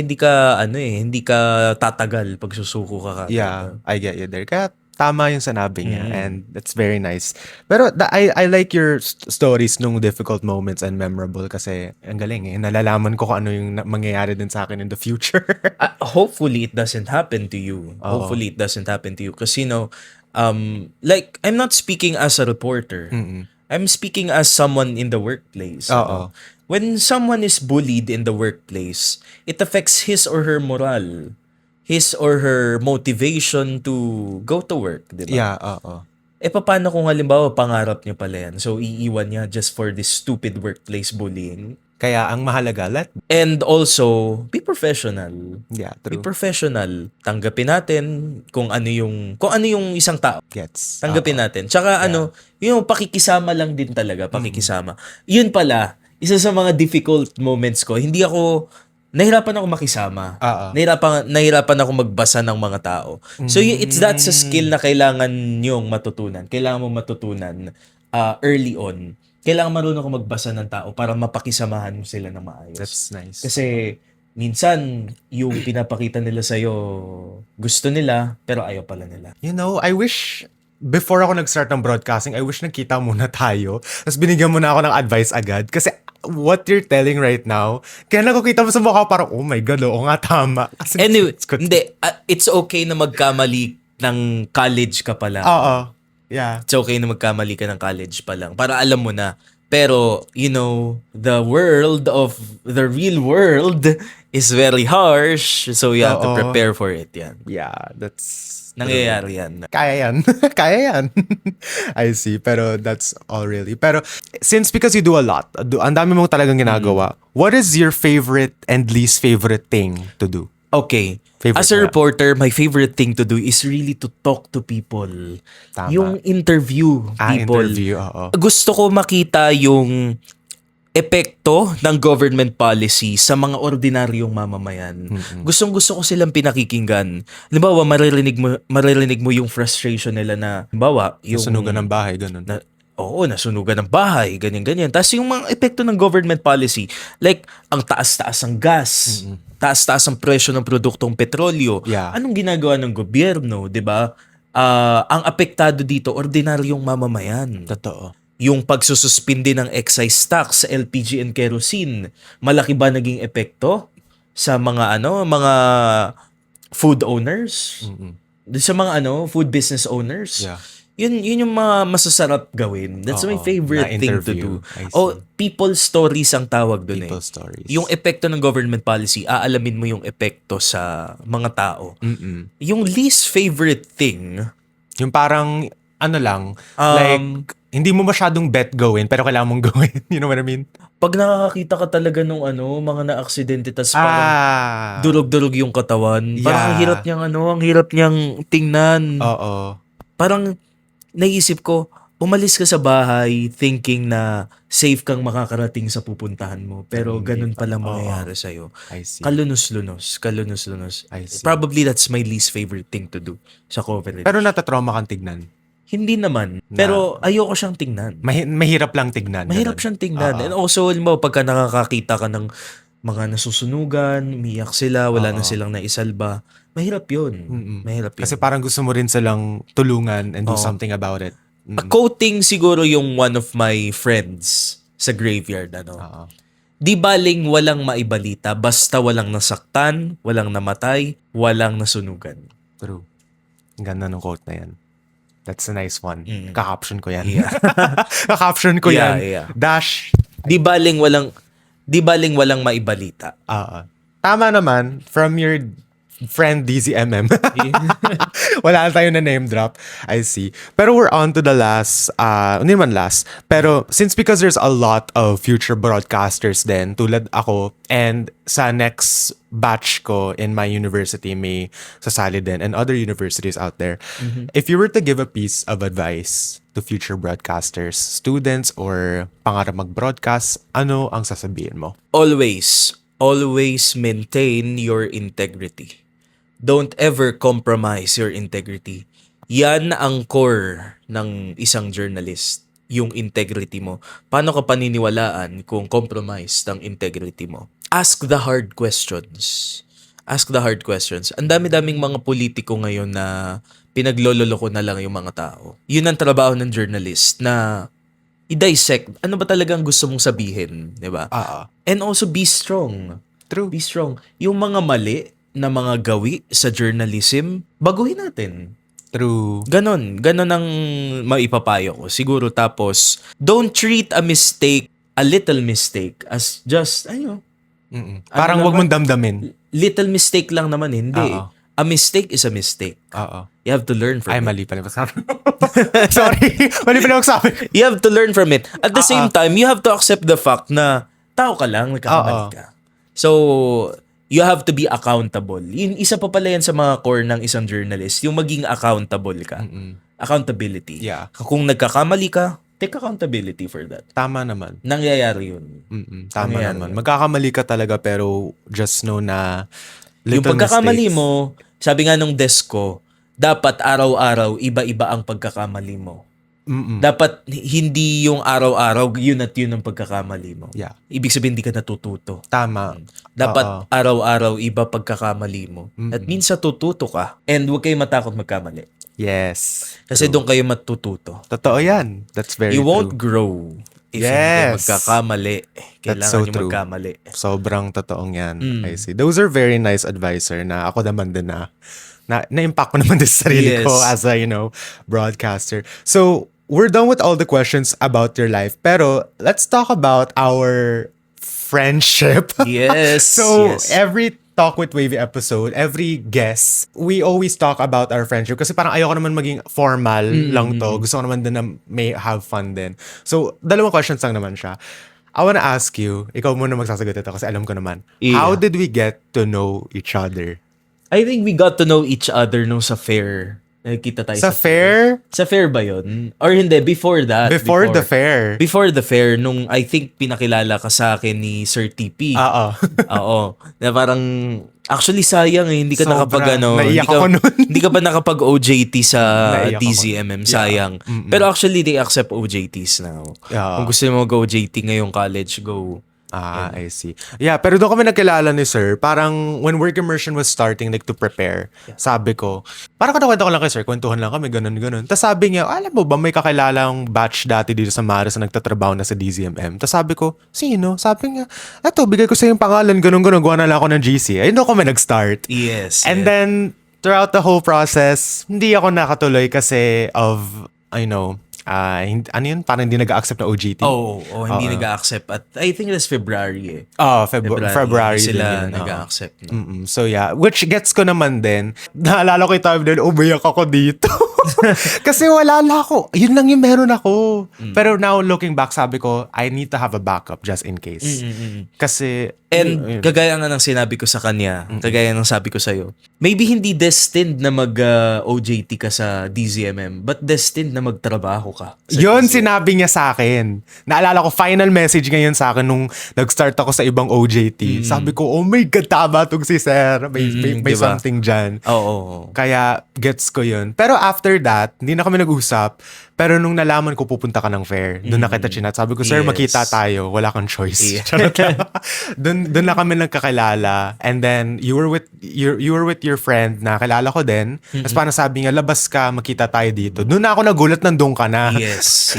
[SPEAKER 2] tatagal pag susuko ka kagad.
[SPEAKER 1] Yeah, I get you there. Kaya tama yung sinabi niya and that's very nice. Pero I like your stories nung difficult moments and memorable kasi ang galing eh. Nalalaman ko kung ano yung mangyayari din sa akin in the future.
[SPEAKER 2] Hopefully, it doesn't happen to you. Hopefully, it doesn't happen to you. Kasi, like, I'm not speaking as a reporter. I'm speaking as someone in the workplace.
[SPEAKER 1] Oo.
[SPEAKER 2] When someone is bullied in the workplace, it affects his or her moral, his or her motivation to go to work, di ba?
[SPEAKER 1] Yeah, oo.
[SPEAKER 2] Paano kung halimbawa pangarap niya pala yan? So, iiwan niya just for this stupid workplace bullying?
[SPEAKER 1] Kaya ang mahalaga,
[SPEAKER 2] And also, be professional.
[SPEAKER 1] yeah,
[SPEAKER 2] Be
[SPEAKER 1] true.
[SPEAKER 2] professional. Tanggapin natin kung ano yung isang tao.
[SPEAKER 1] Gets.
[SPEAKER 2] Tanggapin natin. Tsaka yung pakikisama lang din talaga, pakikisama. Yun pala, isa sa mga difficult moments ko, nahirapan ako makisama. Nahirapan ako magbasa ng mga tao. So that's a skill na kailangan nyong matutunan. Kailangan mo matutunan early on. Kailangan marunong ako magbasa ng tao para mapakisamahan mo sila ng maayos.
[SPEAKER 1] That's nice.
[SPEAKER 2] Kasi minsan, yung pinapakita nila sa'yo, gusto nila, pero ayaw pala nila.
[SPEAKER 1] You know, I wish before ako nag-start ng broadcasting, I wish nagkita muna tayo. Tapos binigyan mo na ako ng advice agad. Kasi what you're telling right now, kaya nakukita mo sa mukha parang, oh my God, oo nga, tama. Kasi
[SPEAKER 2] Anyway,
[SPEAKER 1] it's good.
[SPEAKER 2] hindi. It's okay na magkamali ng college ka pala.
[SPEAKER 1] Oo. Yeah.
[SPEAKER 2] It's okay na magkamali ka ng college pa lang. Para alam mo na. Pero, the real world is very harsh. So, you have to
[SPEAKER 1] Oo.
[SPEAKER 2] prepare for it. Yan.
[SPEAKER 1] Yeah, that's...
[SPEAKER 2] Nangyayari yan.
[SPEAKER 1] Kaya yan. Kaya yan. I see. Pero that's all really. Pero because you do a lot, ang dami mong talagang ginagawa, what is your favorite and least favorite thing to do?
[SPEAKER 2] Okay.
[SPEAKER 1] Favorite
[SPEAKER 2] As a
[SPEAKER 1] na.
[SPEAKER 2] reporter, my favorite thing to do is really to talk to people.
[SPEAKER 1] Tama.
[SPEAKER 2] Yung interview people.
[SPEAKER 1] Interview, oo.
[SPEAKER 2] Gusto ko makita yung epekto ng government policy sa mga ordinaryong mamamayan. Gustong-gusto ko silang pinakikinggan. Halimbawa, maririnig mo yung frustration nila na, halimbawa, yung
[SPEAKER 1] Sunugan ng bahay, ganun.
[SPEAKER 2] Oo, nasunugan ng bahay, ganyan-ganyan. Tapos yung mga epekto ng government policy, like, ang taas-taas ng gas, taas-taas ang presyo ng produktong petrolyo.
[SPEAKER 1] Yeah.
[SPEAKER 2] Anong ginagawa ng gobyerno, di ba? Ang apektado dito, ordinaryong mamamayan.
[SPEAKER 1] Totoo.
[SPEAKER 2] Yung pagsususpindi ng excise tax sa LPG and kerosene, malaki ba naging epekto sa mga food owners? Sa mga food business owners?
[SPEAKER 1] Yeah.
[SPEAKER 2] Yun yung mga masasarap gawin. That's my
[SPEAKER 1] Oo,
[SPEAKER 2] favorite
[SPEAKER 1] na
[SPEAKER 2] thing to
[SPEAKER 1] interview.
[SPEAKER 2] do.
[SPEAKER 1] I see.
[SPEAKER 2] People stories ang tawag dun
[SPEAKER 1] People stories.
[SPEAKER 2] Yung epekto ng government policy, aalamin mo yung epekto sa mga tao. Yung least favorite thing,
[SPEAKER 1] Yung parang, like, hindi mo masyadong bet gawin, pero kailangan mong gawin. You know what I mean?
[SPEAKER 2] pag nakakakita ka talaga nung mga na-aksidente, tas parang durog-durog yung katawan, parang ang hirap niyang tingnan.
[SPEAKER 1] Oo.
[SPEAKER 2] Parang naisip ko, umalis ka sa bahay thinking na safe kang makakarating sa pupuntahan mo. Pero ganun pala mangyayari sa'yo.
[SPEAKER 1] I see.
[SPEAKER 2] Kalunos-lunos.
[SPEAKER 1] I see.
[SPEAKER 2] Probably that's my least favorite thing to do sa coverage.
[SPEAKER 1] Pero natatrauma kang tignan.
[SPEAKER 2] Hindi naman. Pero ayoko siyang tingnan.
[SPEAKER 1] Mahirap lang tignan.
[SPEAKER 2] Mahirap
[SPEAKER 1] ganun.
[SPEAKER 2] siyang tingnan. And also, mo, pagka nakakakita ka ng mga nasusunugan, umiyak sila, wala na silang naisalba, mahirap yun. Mahirap yun.
[SPEAKER 1] Kasi parang gusto mo rin silang tulungan and do something about it.
[SPEAKER 2] A quoting siguro yung one of my friends sa graveyard. Di baling walang maibalita, basta walang nasaktan, walang namatay, walang nasunugan.
[SPEAKER 1] True. Ang ganda ng quote na yan. That's a nice one. Kakaption ko yan.
[SPEAKER 2] Yeah.
[SPEAKER 1] Kakaption ko yan.
[SPEAKER 2] Yeah.
[SPEAKER 1] Dash.
[SPEAKER 2] Di baling walang maibalita.
[SPEAKER 1] Tama naman, from your friend DZMM. Wala tayo na name drop. I see. Pero we're on to the last, hindi naman last, pero because there's a lot of future broadcasters din, tulad ako, and sa next batch ko in my university, may sasali din, and other universities out there. If you were to give a piece of advice to future broadcasters, students, or pangarap mag-broadcast, ano ang sasabihin mo?
[SPEAKER 2] Always maintain your integrity. Don't ever compromise your integrity. Yan ang core ng isang journalist, yung integrity mo. Paano ka paniniwalaan kung compromise ang integrity mo? Ask the hard questions. Ang dami-daming mga politiko ngayon na pinaglololoko na lang yung mga tao. Yun ang trabaho ng journalist, na i-dissect ano ba talagang gusto mong sabihin, di ba? And also be strong.
[SPEAKER 1] True.
[SPEAKER 2] Be strong. Yung mga mali na mga gawi sa journalism, baguhin natin.
[SPEAKER 1] True.
[SPEAKER 2] Ganon ang maipapayo ko. Siguro, tapos, don't treat a little mistake as just,
[SPEAKER 1] Parang wag mong damdamin.
[SPEAKER 2] Little mistake lang naman, hindi. A mistake is a mistake. You have to learn from it.
[SPEAKER 1] Mali pala sabi. Sorry. Mali pala sabi.
[SPEAKER 2] You have to learn from it. At the same time, you have to accept the fact na tao ka lang, nagkakamali ka. So, you have to be accountable. Isa pa pala yan sa mga core ng isang journalist, yung maging accountable ka. Accountability.
[SPEAKER 1] Yeah.
[SPEAKER 2] Kung nagkakamali ka, take accountability for that.
[SPEAKER 1] Tama naman.
[SPEAKER 2] Nangyayari yun.
[SPEAKER 1] Tama naman. Magkakamali ka talaga, pero just know na
[SPEAKER 2] Yung
[SPEAKER 1] little
[SPEAKER 2] pagkakamali
[SPEAKER 1] mistakes.
[SPEAKER 2] mo, sabi nga nung desk ko, dapat araw-araw iba-iba ang pagkakamali mo. Dapat hindi yung araw-araw yun at yun ang pagkakamali mo.
[SPEAKER 1] Yeah.
[SPEAKER 2] Ibig sabihin hindi ka natututo.
[SPEAKER 1] Tama.
[SPEAKER 2] Dapat araw-araw iba pagkakamali mo. At minsan tututo ka. And huwag kayo matakot magkamali.
[SPEAKER 1] Yes.
[SPEAKER 2] Kasi doon kayo matututo.
[SPEAKER 1] Totoo yan. That's very
[SPEAKER 2] You
[SPEAKER 1] true.
[SPEAKER 2] won't grow if hindi kayo magkakamali.
[SPEAKER 1] That's
[SPEAKER 2] Kailangan
[SPEAKER 1] so
[SPEAKER 2] nyo
[SPEAKER 1] true.
[SPEAKER 2] magkamali.
[SPEAKER 1] Sobrang totoong yan. I see. Those are very nice advisor na ako naman din na-impact ko naman din sa sarili ko as a, broadcaster. So, we're done with all the questions about your life. Pero, let's talk about our friendship.
[SPEAKER 2] Yes.
[SPEAKER 1] So,
[SPEAKER 2] yes.
[SPEAKER 1] every Talk with Wavy episode, every guest, we always talk about our friendship. Kasi parang ayoko naman maging formal lang to. Gusto ko naman din na may have fun din. So, dalawang questions lang naman siya. I wanna ask you, ikaw muna magsasagot ito kasi alam ko naman.
[SPEAKER 2] Yeah.
[SPEAKER 1] How did we get to know each other?
[SPEAKER 2] I think we got to know each other nung sa fair Nagkita tayo
[SPEAKER 1] Sa fair?
[SPEAKER 2] Sa fair ba yun? Or hindi, before that.
[SPEAKER 1] Before the fair.
[SPEAKER 2] Before the fair, nung I think pinakilala ka sa akin ni Sir TP.
[SPEAKER 1] Oo.
[SPEAKER 2] Oo. Na parang, actually sayang eh, hindi ka
[SPEAKER 1] Sobra.
[SPEAKER 2] nakapag
[SPEAKER 1] Naiyak ako nun.
[SPEAKER 2] Hindi ka pa nakapag OJT sa
[SPEAKER 1] Naiyak ako.
[SPEAKER 2] DZMM, sayang. Pero actually, they accept OJTs now.
[SPEAKER 1] Yeah.
[SPEAKER 2] Kung gusto mo mag-OJT ngayong college, go.
[SPEAKER 1] I see. Yeah, pero doon kami nagkilala ni Sir. Parang when work immersion was starting, like to prepare, sabi ko, parang kwento ko lang kay Sir, kwentuhan lang kami, ganun. Tapos sabi niya, alam mo ba, may kakilalang batch dati dito sa Maris na nagtatrabaho na sa DZMM. Tapos sabi ko, sino? Sabi niya, eto, bigay ko sa yung pangalan, ganun, gawa na lang ako ng GC. Ayun doon kami nag-start.
[SPEAKER 2] Yes.
[SPEAKER 1] And then, throughout the whole process, hindi ako nakatuloy kasi of, ano yun? Parang hindi nag-accept na OJT.
[SPEAKER 2] Hindi nag-accept. At I think that's February eh.
[SPEAKER 1] February
[SPEAKER 2] sila
[SPEAKER 1] din yun,
[SPEAKER 2] nag-accept. No?
[SPEAKER 1] So yeah, which gets ko naman din. Naalala ko yung time din, umiyak ako dito. Kasi wala na ako. Yun lang yung meron ako. Pero now looking back, sabi ko, I need to have a backup just in case. Kasi,
[SPEAKER 2] And kagaya nga ng sinabi ko sa kanya, kagaya ng sabi ko sa'yo, maybe hindi destined na mag-OJT ka sa DZMM, but destined na magtrabaho ka.
[SPEAKER 1] yun sinabi niya sa akin. Naalala ko, final message ngayon sa akin nung nag-start ako sa ibang OJT. Sabi ko, oh my God, tama tong si Sir. May
[SPEAKER 2] diba?
[SPEAKER 1] something dyan.
[SPEAKER 2] Oo.
[SPEAKER 1] Kaya gets ko yun. Pero after that, hindi na kami nag-usap. Pero nung nalaman ko pupunta ka ng fair, doon na kita chinat. Sabi ko, Sir,
[SPEAKER 2] Yes.
[SPEAKER 1] makita tayo. Wala kang choice.
[SPEAKER 2] Yeah.
[SPEAKER 1] Charot lang. Doon na kami nagkakilala. And then, you were with your friend na kilala ko din. Tapos parang sabi niya, labas ka, makita tayo dito. Doon na ako nagulat, nandun ka na.
[SPEAKER 2] Yes.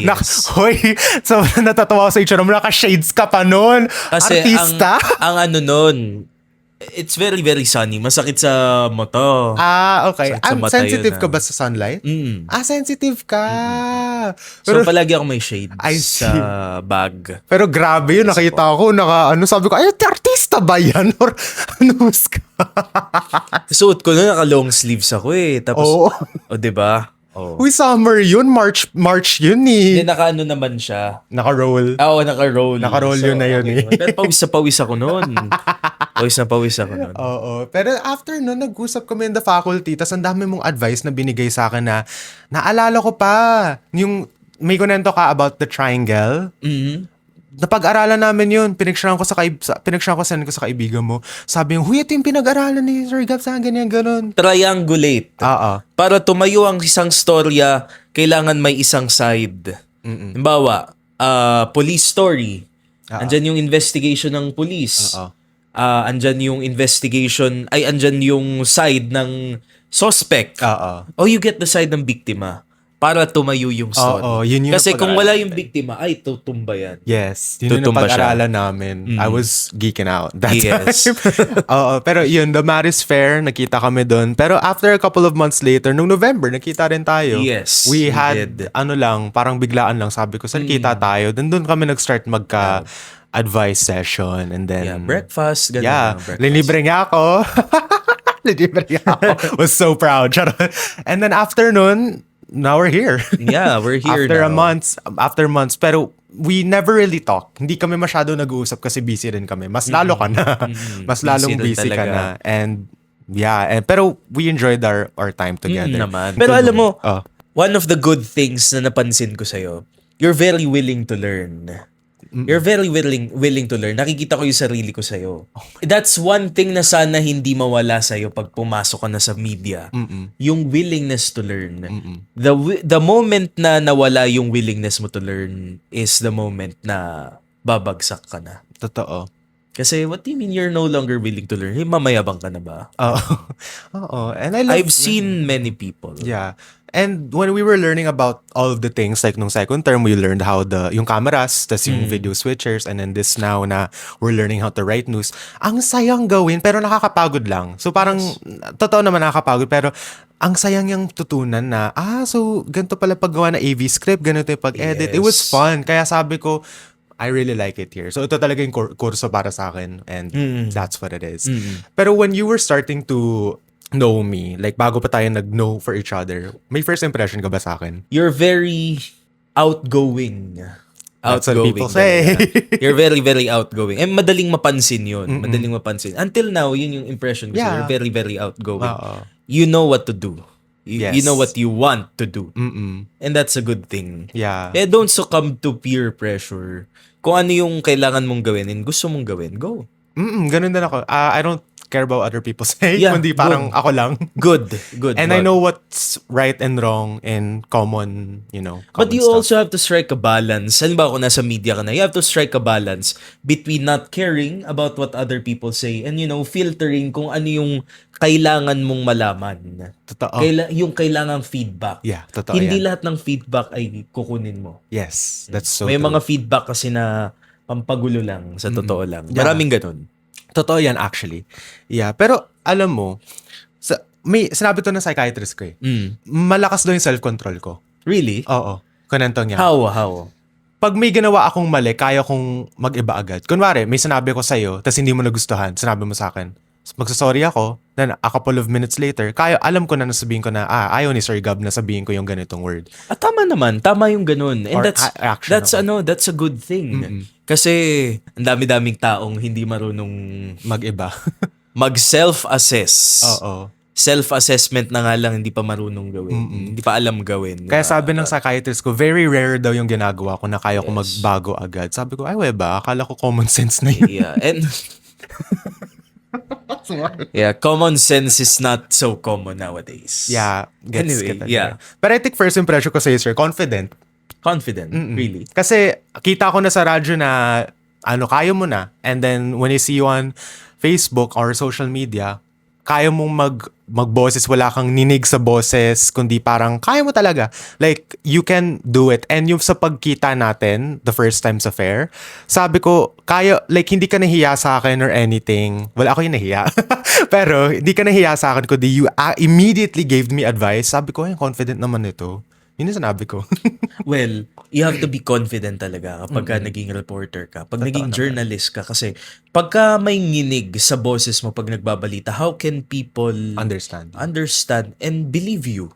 [SPEAKER 1] Hoy, sobrang natatawa ako sa itsura mo. Naka-shades ka pa nun.
[SPEAKER 2] Kasi
[SPEAKER 1] Artista.
[SPEAKER 2] ang ano nun, it's very, very sunny. Masakit sa mata.
[SPEAKER 1] Okay.
[SPEAKER 2] Sa mata
[SPEAKER 1] Sensitive
[SPEAKER 2] yun,
[SPEAKER 1] ka ba sa sunlight? Sensitive ka.
[SPEAKER 2] So, palagi ako may shades
[SPEAKER 1] I see.
[SPEAKER 2] sa bag.
[SPEAKER 1] Pero grabe yun, nakita ko, sabi ko, ay, artista ba yan? Or ano ka?
[SPEAKER 2] Suot ko na naka-long sleeves ako eh. Tapos,
[SPEAKER 1] Oo.
[SPEAKER 2] diba? Oh.
[SPEAKER 1] Uy, summer yun, March yun eh.
[SPEAKER 2] Hindi, naka-ano naman siya.
[SPEAKER 1] Naka-roll.
[SPEAKER 2] Oo, naka-roll.
[SPEAKER 1] Naka-roll yun na yun eh.
[SPEAKER 2] Pero pawis na pawis ako noon. Pawis ako noon.
[SPEAKER 1] Oo. Pero after nun, nag-usap kami in the faculty, tas ang dami mong advice na binigay sa akin na, naalala ko pa, yung may kunento ka about the triangle. Napag-aralan namin yun. Pinag-share ko sa kaibigan mo. Sabi yung, huy, ito yung pinag-aralan ni Sir Gab sa ganyan, ganun.
[SPEAKER 2] Triangulate.
[SPEAKER 1] Oo.
[SPEAKER 2] Para tumayo ang isang storya, kailangan may isang side. Halimbawa, police story. Andyan yung investigation ng police. Andyan yung andyan yung side ng suspect. Oh, you get the side ng biktima para tumayo yung story.
[SPEAKER 1] Yun yung
[SPEAKER 2] Kasi kung
[SPEAKER 1] pag-aralan
[SPEAKER 2] wala yung biktima, ay tutumba yan.
[SPEAKER 1] Yes. Yun yung
[SPEAKER 2] Tutumba siya.
[SPEAKER 1] pag-aralan namin. I was geeking out that
[SPEAKER 2] Yes.
[SPEAKER 1] time. Pero yun, the Maris Fair, nakita kami doon. Pero after a couple of months later, nung November, nakita rin tayo.
[SPEAKER 2] Yes,
[SPEAKER 1] We
[SPEAKER 2] we
[SPEAKER 1] had,
[SPEAKER 2] did.
[SPEAKER 1] parang biglaan lang. Sabi ko, saan kita tayo? Doon kami nag-start advice session. And then,
[SPEAKER 2] Breakfast. Ganun
[SPEAKER 1] yeah.
[SPEAKER 2] lang, breakfast.
[SPEAKER 1] Linibre niya ako. Linibre niya ako. Was so proud. Charot. And then after nun, now we're here.
[SPEAKER 2] Yeah, we're here
[SPEAKER 1] after
[SPEAKER 2] now.
[SPEAKER 1] After months. Pero we never really talk. Hindi kami masyado nag-uusap kasi busy rin kami. Mas lalo ka na. Mas lalong
[SPEAKER 2] Busy
[SPEAKER 1] busy
[SPEAKER 2] rin
[SPEAKER 1] ka
[SPEAKER 2] talaga.
[SPEAKER 1] na. And yeah, pero we enjoyed our time together.
[SPEAKER 2] Naman. Pero alam mo,
[SPEAKER 1] Oh.
[SPEAKER 2] one of the good things na napansin ko sa'yo, you're very willing to learn. You're very willing to learn. Nakikita ko yung sarili ko sa'yo. That's one thing na sana hindi mawala sa'yo pag pumasok ka na sa media. Yung willingness to learn. The moment na nawala yung willingness mo to learn is the moment na babagsak ka na.
[SPEAKER 1] Totoo.
[SPEAKER 2] Kasi what do you mean you're no longer willing to learn? Hey, mamayabang ka na ba?
[SPEAKER 1] Oo. And I love
[SPEAKER 2] I've seen many people.
[SPEAKER 1] Yeah. And when we were learning about all of the things, like nung second term, we learned how yung cameras, tas yung video switchers, and then this now na we're learning how to write news. Ang sayang gawin, pero nakakapagod lang. So parang, totoo naman nakakapagod, pero ang sayang yung tutunan na, so ganito pala paggawa na AV script, ganito yung pag-edit. It was
[SPEAKER 2] Yes.
[SPEAKER 1] fun. Kaya sabi ko, I really like it here. So ito talaga yung kurso para sa akin, and that's what it is. Pero when you were starting to know me, like bago pa tayo nag-know for each other, may first impression ka ba sa akin?
[SPEAKER 2] You're very outgoing.
[SPEAKER 1] That's what people say.
[SPEAKER 2] talaga. You're very, very outgoing. And madaling mapansin yun. Madaling mapansin. Until now, yun yung impression ko.
[SPEAKER 1] Yeah.
[SPEAKER 2] You're very, very outgoing.
[SPEAKER 1] Oo.
[SPEAKER 2] You know what to do. You know what you want to do.
[SPEAKER 1] Mm-mm.
[SPEAKER 2] And that's a good thing.
[SPEAKER 1] Yeah.
[SPEAKER 2] Don't succumb to peer pressure. Kung ano yung kailangan mong gawin and gusto mong gawin, go.
[SPEAKER 1] Ganun din ako. I don't care about other people say,
[SPEAKER 2] Yeah,
[SPEAKER 1] kundi parang
[SPEAKER 2] good.
[SPEAKER 1] ako lang.
[SPEAKER 2] Good.
[SPEAKER 1] And I know what's right and wrong in common,
[SPEAKER 2] But
[SPEAKER 1] common
[SPEAKER 2] you
[SPEAKER 1] stuff.
[SPEAKER 2] also have to strike a balance. Halimbawa kung nasa media ka na, you have to strike a balance between not caring about what other people say and, filtering kung ano yung kailangan mong malaman.
[SPEAKER 1] Totoo.
[SPEAKER 2] Yung kailangang feedback.
[SPEAKER 1] Yeah, totoo
[SPEAKER 2] Hindi
[SPEAKER 1] yan.
[SPEAKER 2] lahat ng feedback ay kukunin mo.
[SPEAKER 1] Yes, that's so
[SPEAKER 2] May
[SPEAKER 1] true.
[SPEAKER 2] mga feedback kasi na pampagulo lang, sa totoo lang.
[SPEAKER 1] Yeah.
[SPEAKER 2] Maraming ganun.
[SPEAKER 1] Totoo yan actually. Yeah, pero alam mo, sinabi to ng psychiatrist ko eh. Malakas daw yung self-control ko.
[SPEAKER 2] Really?
[SPEAKER 1] Oo. Kunentong yan.
[SPEAKER 2] How?
[SPEAKER 1] Pag may ginawa akong mali, kaya kong mag-iba agad. Kunwari, may sinabi ko sa'yo, tapos hindi mo nagustuhan, sinabi mo sa akin. Magsasorry ako, then a couple of minutes later, alam ko na nasabihin ko na, ayaw ni Sir Gab na sabihin ko yung ganitong word.
[SPEAKER 2] Tama naman. Tama yung ganun. And
[SPEAKER 1] Or
[SPEAKER 2] that's
[SPEAKER 1] action
[SPEAKER 2] that's a good thing. Kasi ang dami-daming taong hindi marunong
[SPEAKER 1] Mag-iba.
[SPEAKER 2] mag-self-assess.
[SPEAKER 1] Oo.
[SPEAKER 2] Self-assessment na nga lang hindi pa marunong gawin. Hindi pa alam gawin.
[SPEAKER 1] Kaya sabi ng psychiatrist ko, very rare daw yung ginagawa ko na kaya ko magbago agad. Sabi ko, ay weba, akala ko common sense na yun.
[SPEAKER 2] Yeah, and yeah, common sense is not so common nowadays.
[SPEAKER 1] Yeah, gets
[SPEAKER 2] Anyway,
[SPEAKER 1] kita
[SPEAKER 2] yeah.
[SPEAKER 1] there. But I think first impression ko sa'yo, sir, confident.
[SPEAKER 2] Confident, really.
[SPEAKER 1] Kasi kita ko na sa radyo na kaya mo na. And then when I see you on Facebook or social media, kaya mong magboses, wala kang ninig sa boses, kundi parang kaya mo talaga. Like, you can do it. And yung sa pagkita natin, the first time sa fair, sabi ko, hindi ka nahiya sa akin or anything. Well, ako yung nahiya. Pero, hindi ka nahiya sa akin, kundi you immediately gave me advice. Sabi ko, ay, confident naman ito. Yun yung sinabi ko.
[SPEAKER 2] Well, you have to be confident talaga kapag ka naging reporter ka. Pag naging journalist ka. Kasi pagka may nginig sa boses mo pag nagbabalita, how can people
[SPEAKER 1] Understand
[SPEAKER 2] and believe you?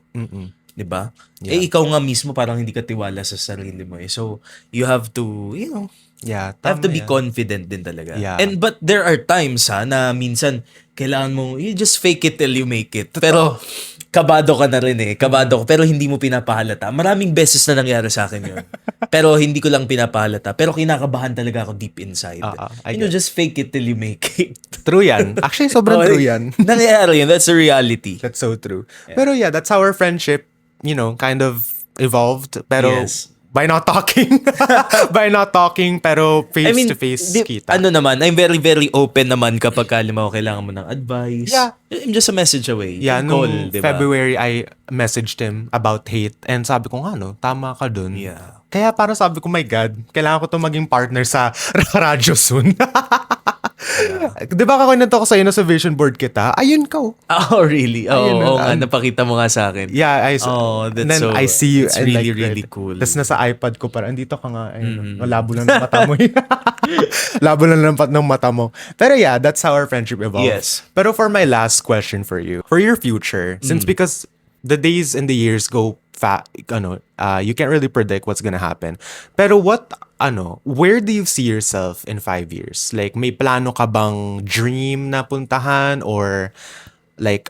[SPEAKER 2] Diba? Ikaw nga mismo parang hindi ka tiwala sa sarili mo. So, you have to,
[SPEAKER 1] Yeah,
[SPEAKER 2] have to
[SPEAKER 1] tama
[SPEAKER 2] be
[SPEAKER 1] yan.
[SPEAKER 2] confident din talaga.
[SPEAKER 1] Yeah.
[SPEAKER 2] But there are times na minsan kailangan mo, you just fake it till you make it. Pero kabado ka na rin Kabado ko. Pero hindi mo pinapahalata. Maraming beses na nangyari sa akin yun. Pero hindi ko lang pinapahalata. Pero kinakabahan talaga ako deep inside. Just fake it till you make it.
[SPEAKER 1] True yan. Actually, sobrang true yan.
[SPEAKER 2] Nangyayari yun. That's a reality.
[SPEAKER 1] That's so true. Pero yeah, that's how our friendship, kind of evolved. Pero
[SPEAKER 2] Yes.
[SPEAKER 1] by not talking. Pero face-to-face kita.
[SPEAKER 2] I'm very, very open naman kapag kailangan mo ng advice.
[SPEAKER 1] Yeah.
[SPEAKER 2] I'm just a message away.
[SPEAKER 1] Yeah,
[SPEAKER 2] Call,
[SPEAKER 1] nung
[SPEAKER 2] diba?
[SPEAKER 1] February, I messaged him about hate. And sabi ko tama ka dun.
[SPEAKER 2] Yeah.
[SPEAKER 1] Kaya parang sabi ko, my God, kailangan ko to maging partner sa radyo soon. Di ba kakwento ko sa'yo na sa vision board kita? Ayun ka.
[SPEAKER 2] Oh, really?
[SPEAKER 1] Ayun,
[SPEAKER 2] Oo nga, napakita mo nga sa akin.
[SPEAKER 1] Yeah,
[SPEAKER 2] that's
[SPEAKER 1] and then
[SPEAKER 2] so,
[SPEAKER 1] I see you.
[SPEAKER 2] it's
[SPEAKER 1] and
[SPEAKER 2] really,
[SPEAKER 1] like,
[SPEAKER 2] really cool.
[SPEAKER 1] Tapos nasa iPad ko parang, andito ka nga. Ayun, labo lang ng mata mo. Labo lang ng mata mo. Pero yeah, that's how our friendship evolved.
[SPEAKER 2] Yes.
[SPEAKER 1] Pero for my last question for you, for your future, since because the days and the years go you can't really predict what's gonna happen. Pero where do you see yourself in 5 years? Like, may plano ka bang dream na puntahan? Or like,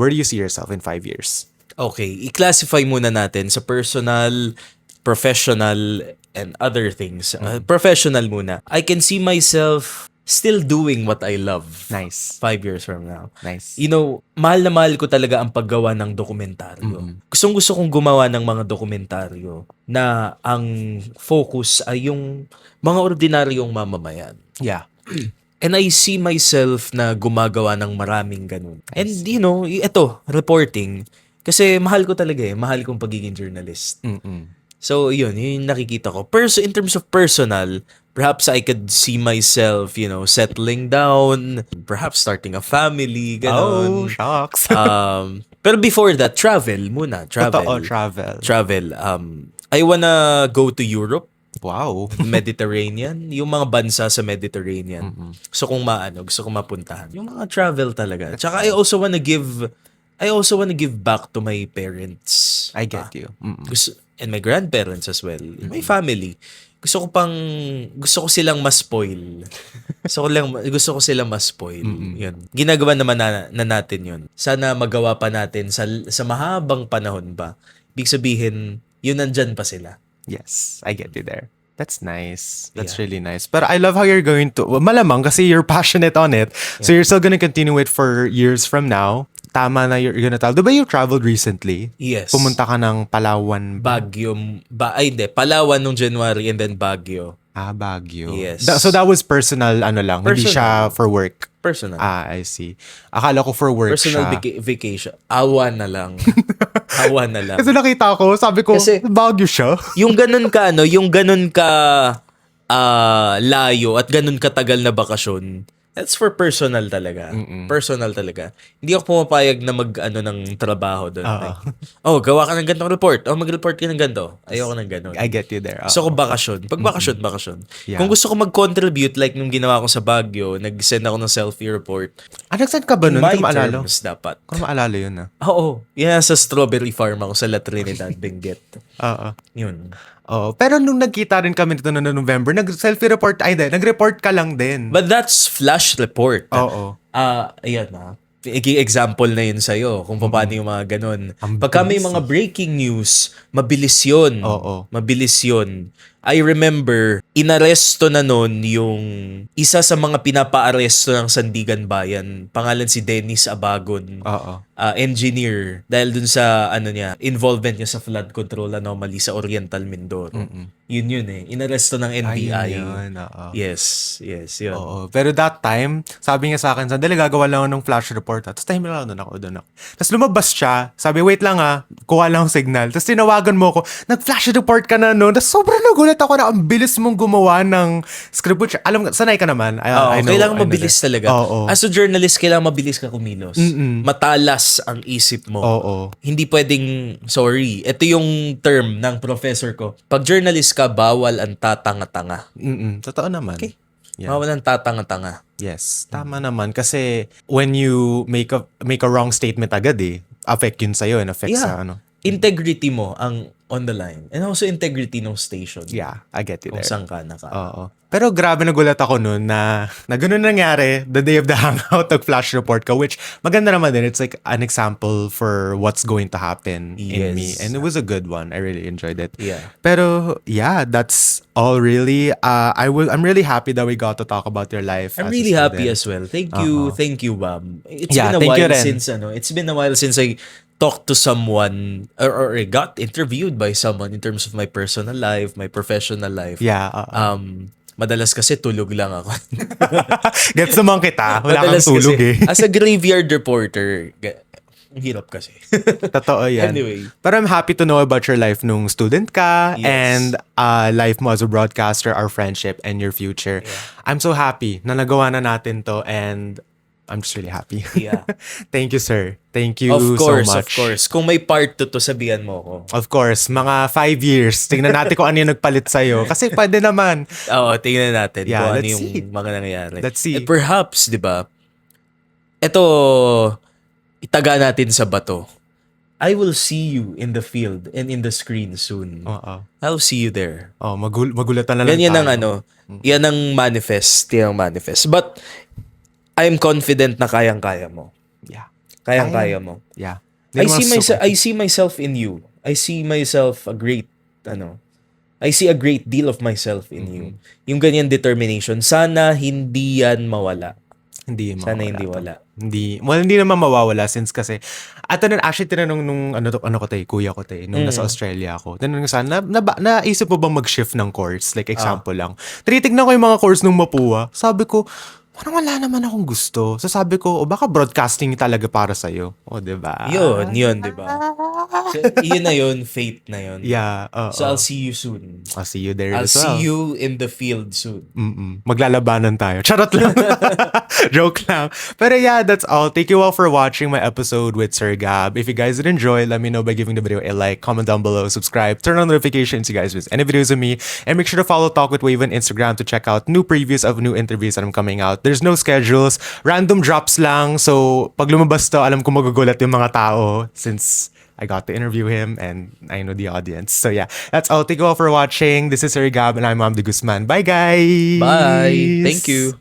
[SPEAKER 1] where do you see yourself in 5 years?
[SPEAKER 2] Okay, i-classify muna natin sa personal, professional, and other things. Professional muna. I can see myself still doing what I love.
[SPEAKER 1] Nice.
[SPEAKER 2] 5 years from now.
[SPEAKER 1] Nice.
[SPEAKER 2] Mahal na mahal ko talaga ang paggawa ng dokumentaryo. Gustong-gusto kong gumawa ng mga dokumentaryo na ang focus ay yung mga ordinaryong mamamayan.
[SPEAKER 1] Yeah.
[SPEAKER 2] And I see myself na gumagawa ng maraming ganun. And ito, reporting. Kasi mahal ko talaga mahal kong pagiging journalist. So, yun yung nakikita ko. In terms of personal, perhaps I could see myself, settling down, perhaps starting a family,
[SPEAKER 1] Oh,
[SPEAKER 2] ganon.
[SPEAKER 1] shocks.
[SPEAKER 2] Pero before that, travel muna.
[SPEAKER 1] Totoo,
[SPEAKER 2] Travel.
[SPEAKER 1] travel.
[SPEAKER 2] I wanna go to Europe,
[SPEAKER 1] Wow.
[SPEAKER 2] Mediterranean, yung mga bansa sa Mediterranean. So kung gusto ko mapuntahan. Yung mga travel talaga. Tsaka I also wanna give back to my parents.
[SPEAKER 1] I get you.
[SPEAKER 2] And my grandparents as well. My family. gusto ko silang ma-spoil. Gusto ko silang ma-spoil. Yun. Ginagawa naman na natin yun. Sana magawa pa natin sa mahabang panahon pa. Ibig sabihin, yun nandyan pa sila.
[SPEAKER 1] Yes, I get you there. That's nice. That's
[SPEAKER 2] Yeah.
[SPEAKER 1] really nice. But I love how you're going to, malamang kasi you're passionate on it. So you're still gonna continue it for years from now. Tama na you're gonna tell. Diba you traveled recently?
[SPEAKER 2] Yes.
[SPEAKER 1] Pumunta ka ng Palawan.
[SPEAKER 2] Baguio. Palawan nung January and then Baguio.
[SPEAKER 1] Baguio.
[SPEAKER 2] Yes.
[SPEAKER 1] So that was personal, ano lang. Hindi siya for work.
[SPEAKER 2] Personal.
[SPEAKER 1] I see. Akala ko for work
[SPEAKER 2] Personal
[SPEAKER 1] siya.
[SPEAKER 2] vacation. Awa na lang. Awa na lang.
[SPEAKER 1] Kasi nakita ko, sabi ko,
[SPEAKER 2] Kasi-
[SPEAKER 1] Baguio siya.
[SPEAKER 2] Yung ganun ka layo at ganun katagal na bakasyon, that's for personal talaga. Personal talaga. Hindi ako pumapayag na ng trabaho doon. Like, gawa ka ng gantong report. Mag-report ka ng ganto. Ayoko ng ganun.
[SPEAKER 1] I get you there.
[SPEAKER 2] Gusto ko bakasyon. Pag bakasyon.
[SPEAKER 1] Yeah.
[SPEAKER 2] Kung gusto ko mag-contribute like nung ginawa ko sa Baguio, nag-send ako ng selfie report.
[SPEAKER 1] Nag-send ka ba nun?
[SPEAKER 2] My
[SPEAKER 1] Hindi ko maalala.
[SPEAKER 2] terms dapat.
[SPEAKER 1] Ko maalala yun
[SPEAKER 2] Oo. Yan sa strawberry farm ako sa La Trinidad, Benguet.
[SPEAKER 1] Oo.
[SPEAKER 2] Yun.
[SPEAKER 1] Oh, pero nung nagkita rin kami nito noong November, nag-selfie report, nag-report ka lang din.
[SPEAKER 2] But that's flash report.
[SPEAKER 1] Oo.
[SPEAKER 2] Ayan example na yun sa'yo kung paano yung mga ganun. Pagka may mga breaking news, mabilis yun.
[SPEAKER 1] Oo.
[SPEAKER 2] Mabilis yun. I remember, inaresto na nun yung isa sa mga pinapa-aresto ng Sandigan Bayan. Pangalan si Dennis Abagon.
[SPEAKER 1] Oo.
[SPEAKER 2] Engineer. Dahil dun sa involvement niya sa flood control anomaly sa Oriental Mindoro. Yun inaresto ng NBI.
[SPEAKER 1] Yun, oo.
[SPEAKER 2] Yes, yun.
[SPEAKER 1] Oo. Pero that time, sabi niya sa akin, sandali gagawa lang ako ng flash report. Tapos time lang doon ako. Tapos lumabas siya. Sabi, wait lang kuha lang ang signal. Tapos tinawagan mo ako, nag-flash report ka na noon. Tapos sobrang nagulat ako na ang bilis mong gumawa ng script. Which, alam, sanay ka naman. I know,
[SPEAKER 2] kailangan
[SPEAKER 1] I know
[SPEAKER 2] mabilis
[SPEAKER 1] that.
[SPEAKER 2] talaga.
[SPEAKER 1] Oo.
[SPEAKER 2] As a journalist, kailangan mabilis ka kumilos. Matalas ang isip mo.
[SPEAKER 1] Oo.
[SPEAKER 2] Hindi pwedeng, sorry, ito yung term ng professor ko. Pag journalist ka, bawal ang tatanga-tanga.
[SPEAKER 1] Totoo naman.
[SPEAKER 2] Okay.
[SPEAKER 1] Yeah.
[SPEAKER 2] Bawal ang tatanga-tanga.
[SPEAKER 1] Yes, tama naman. Kasi when you make a wrong statement agad affect yun sa'yo and affect sa ano.
[SPEAKER 2] Integrity mo ang on the line. And also integrity ng station.
[SPEAKER 1] Yeah, I get you
[SPEAKER 2] Kung
[SPEAKER 1] there.
[SPEAKER 2] saan ka naka.
[SPEAKER 1] Oo. Pero grabe nagulat ako noon na ganun nangyari the day of the hangout, nag-flash report ka, which maganda naman din. It's like an example for what's going to happen in me.
[SPEAKER 2] Yes.
[SPEAKER 1] And it was a good one. I really enjoyed it.
[SPEAKER 2] Yeah.
[SPEAKER 1] Pero yeah, that's all really. I'm really happy that we got to talk about your life.
[SPEAKER 2] I'm
[SPEAKER 1] as a
[SPEAKER 2] really happy
[SPEAKER 1] student.
[SPEAKER 2] as well. Thank you, Bam. It's
[SPEAKER 1] Yeah,
[SPEAKER 2] been a
[SPEAKER 1] thank you
[SPEAKER 2] while
[SPEAKER 1] rin.
[SPEAKER 2] since I talked to someone or I got interviewed by someone in terms of my personal life, my professional life.
[SPEAKER 1] Yeah.
[SPEAKER 2] Madalas kasi tulog lang ako.
[SPEAKER 1] Gets naman kita. Wala kang
[SPEAKER 2] Madalas
[SPEAKER 1] tulog
[SPEAKER 2] kasi, As a graveyard reporter, ang hirap kasi.
[SPEAKER 1] Totoo yan.
[SPEAKER 2] Anyway.
[SPEAKER 1] But I'm happy to know about your life nung student ka
[SPEAKER 2] Yes.
[SPEAKER 1] and life mo as a broadcaster, our friendship, and your future.
[SPEAKER 2] Yeah.
[SPEAKER 1] I'm so happy na nagawa na natin to and I'm just really happy.
[SPEAKER 2] Yeah.
[SPEAKER 1] Thank you, sir. Thank you
[SPEAKER 2] Of course,
[SPEAKER 1] so much.
[SPEAKER 2] of course. Kung may part 2 to, sabihan mo ko.
[SPEAKER 1] Of course, mga 5 years. Tingnan natin kung ano yung nagpalit sa'yo. Kasi pwede naman.
[SPEAKER 2] Oo, tingnan natin
[SPEAKER 1] Yeah,
[SPEAKER 2] kung ano
[SPEAKER 1] let's
[SPEAKER 2] yung
[SPEAKER 1] see.
[SPEAKER 2] mga nangyayari.
[SPEAKER 1] Let's see.
[SPEAKER 2] And perhaps, di ba, ito, itaga natin sa bato. I will see you in the field and in the screen soon.
[SPEAKER 1] Oo.
[SPEAKER 2] I'll see you there.
[SPEAKER 1] Magulatan na lang
[SPEAKER 2] Ganyan ang
[SPEAKER 1] tayo.
[SPEAKER 2] yan ang manifest. Yan ang manifest. But, I'm confident na kayang-kaya mo.
[SPEAKER 1] Yeah.
[SPEAKER 2] Kayang-kaya mo.
[SPEAKER 1] Yeah.
[SPEAKER 2] I see myself in you. I see myself I see a great deal of myself in you. Yung ganyan determination, sana hindi yan mawala.
[SPEAKER 1] Hindi
[SPEAKER 2] Sana
[SPEAKER 1] mawawala
[SPEAKER 2] hindi
[SPEAKER 1] to.
[SPEAKER 2] wala.
[SPEAKER 1] Hindi naman mawawala since kasi tinanong nung ano ko kuya ko nung nasa Australia ako. Tinanong sana naisip mo bang mag-shift ng course? Like example lang. Tinitignan ko yung mga course nung Mapua. Sabi ko, parang wala naman akong gusto. So sabi ko, baka broadcasting talaga para sa'yo. O, diba?
[SPEAKER 2] Yun, di ba? So, yun na yun, fate na yun.
[SPEAKER 1] Yeah.
[SPEAKER 2] So I'll see you soon.
[SPEAKER 1] I'll see you there
[SPEAKER 2] I'll
[SPEAKER 1] as well.
[SPEAKER 2] see you in the field soon.
[SPEAKER 1] Maglalabanan tayo. Charot lang. Joke lang. Pero yeah, that's all. Thank you all for watching my episode with Sir Gab. If you guys did enjoy, let me know by giving the video a like, comment down below, subscribe, turn on notifications so you guys miss any videos of me, and make sure to follow Talk with Wave on Instagram to check out new previews of new interviews that I'm coming out. There's no schedules. Random drops lang. So, pag lumabas to, alam ko magugulat yung mga tao since I got to interview him and I know the audience. So yeah, that's all. Thank you all for watching. This is Sir Gab and I'm Mom de Guzman. Bye guys.
[SPEAKER 2] Bye. Thank you.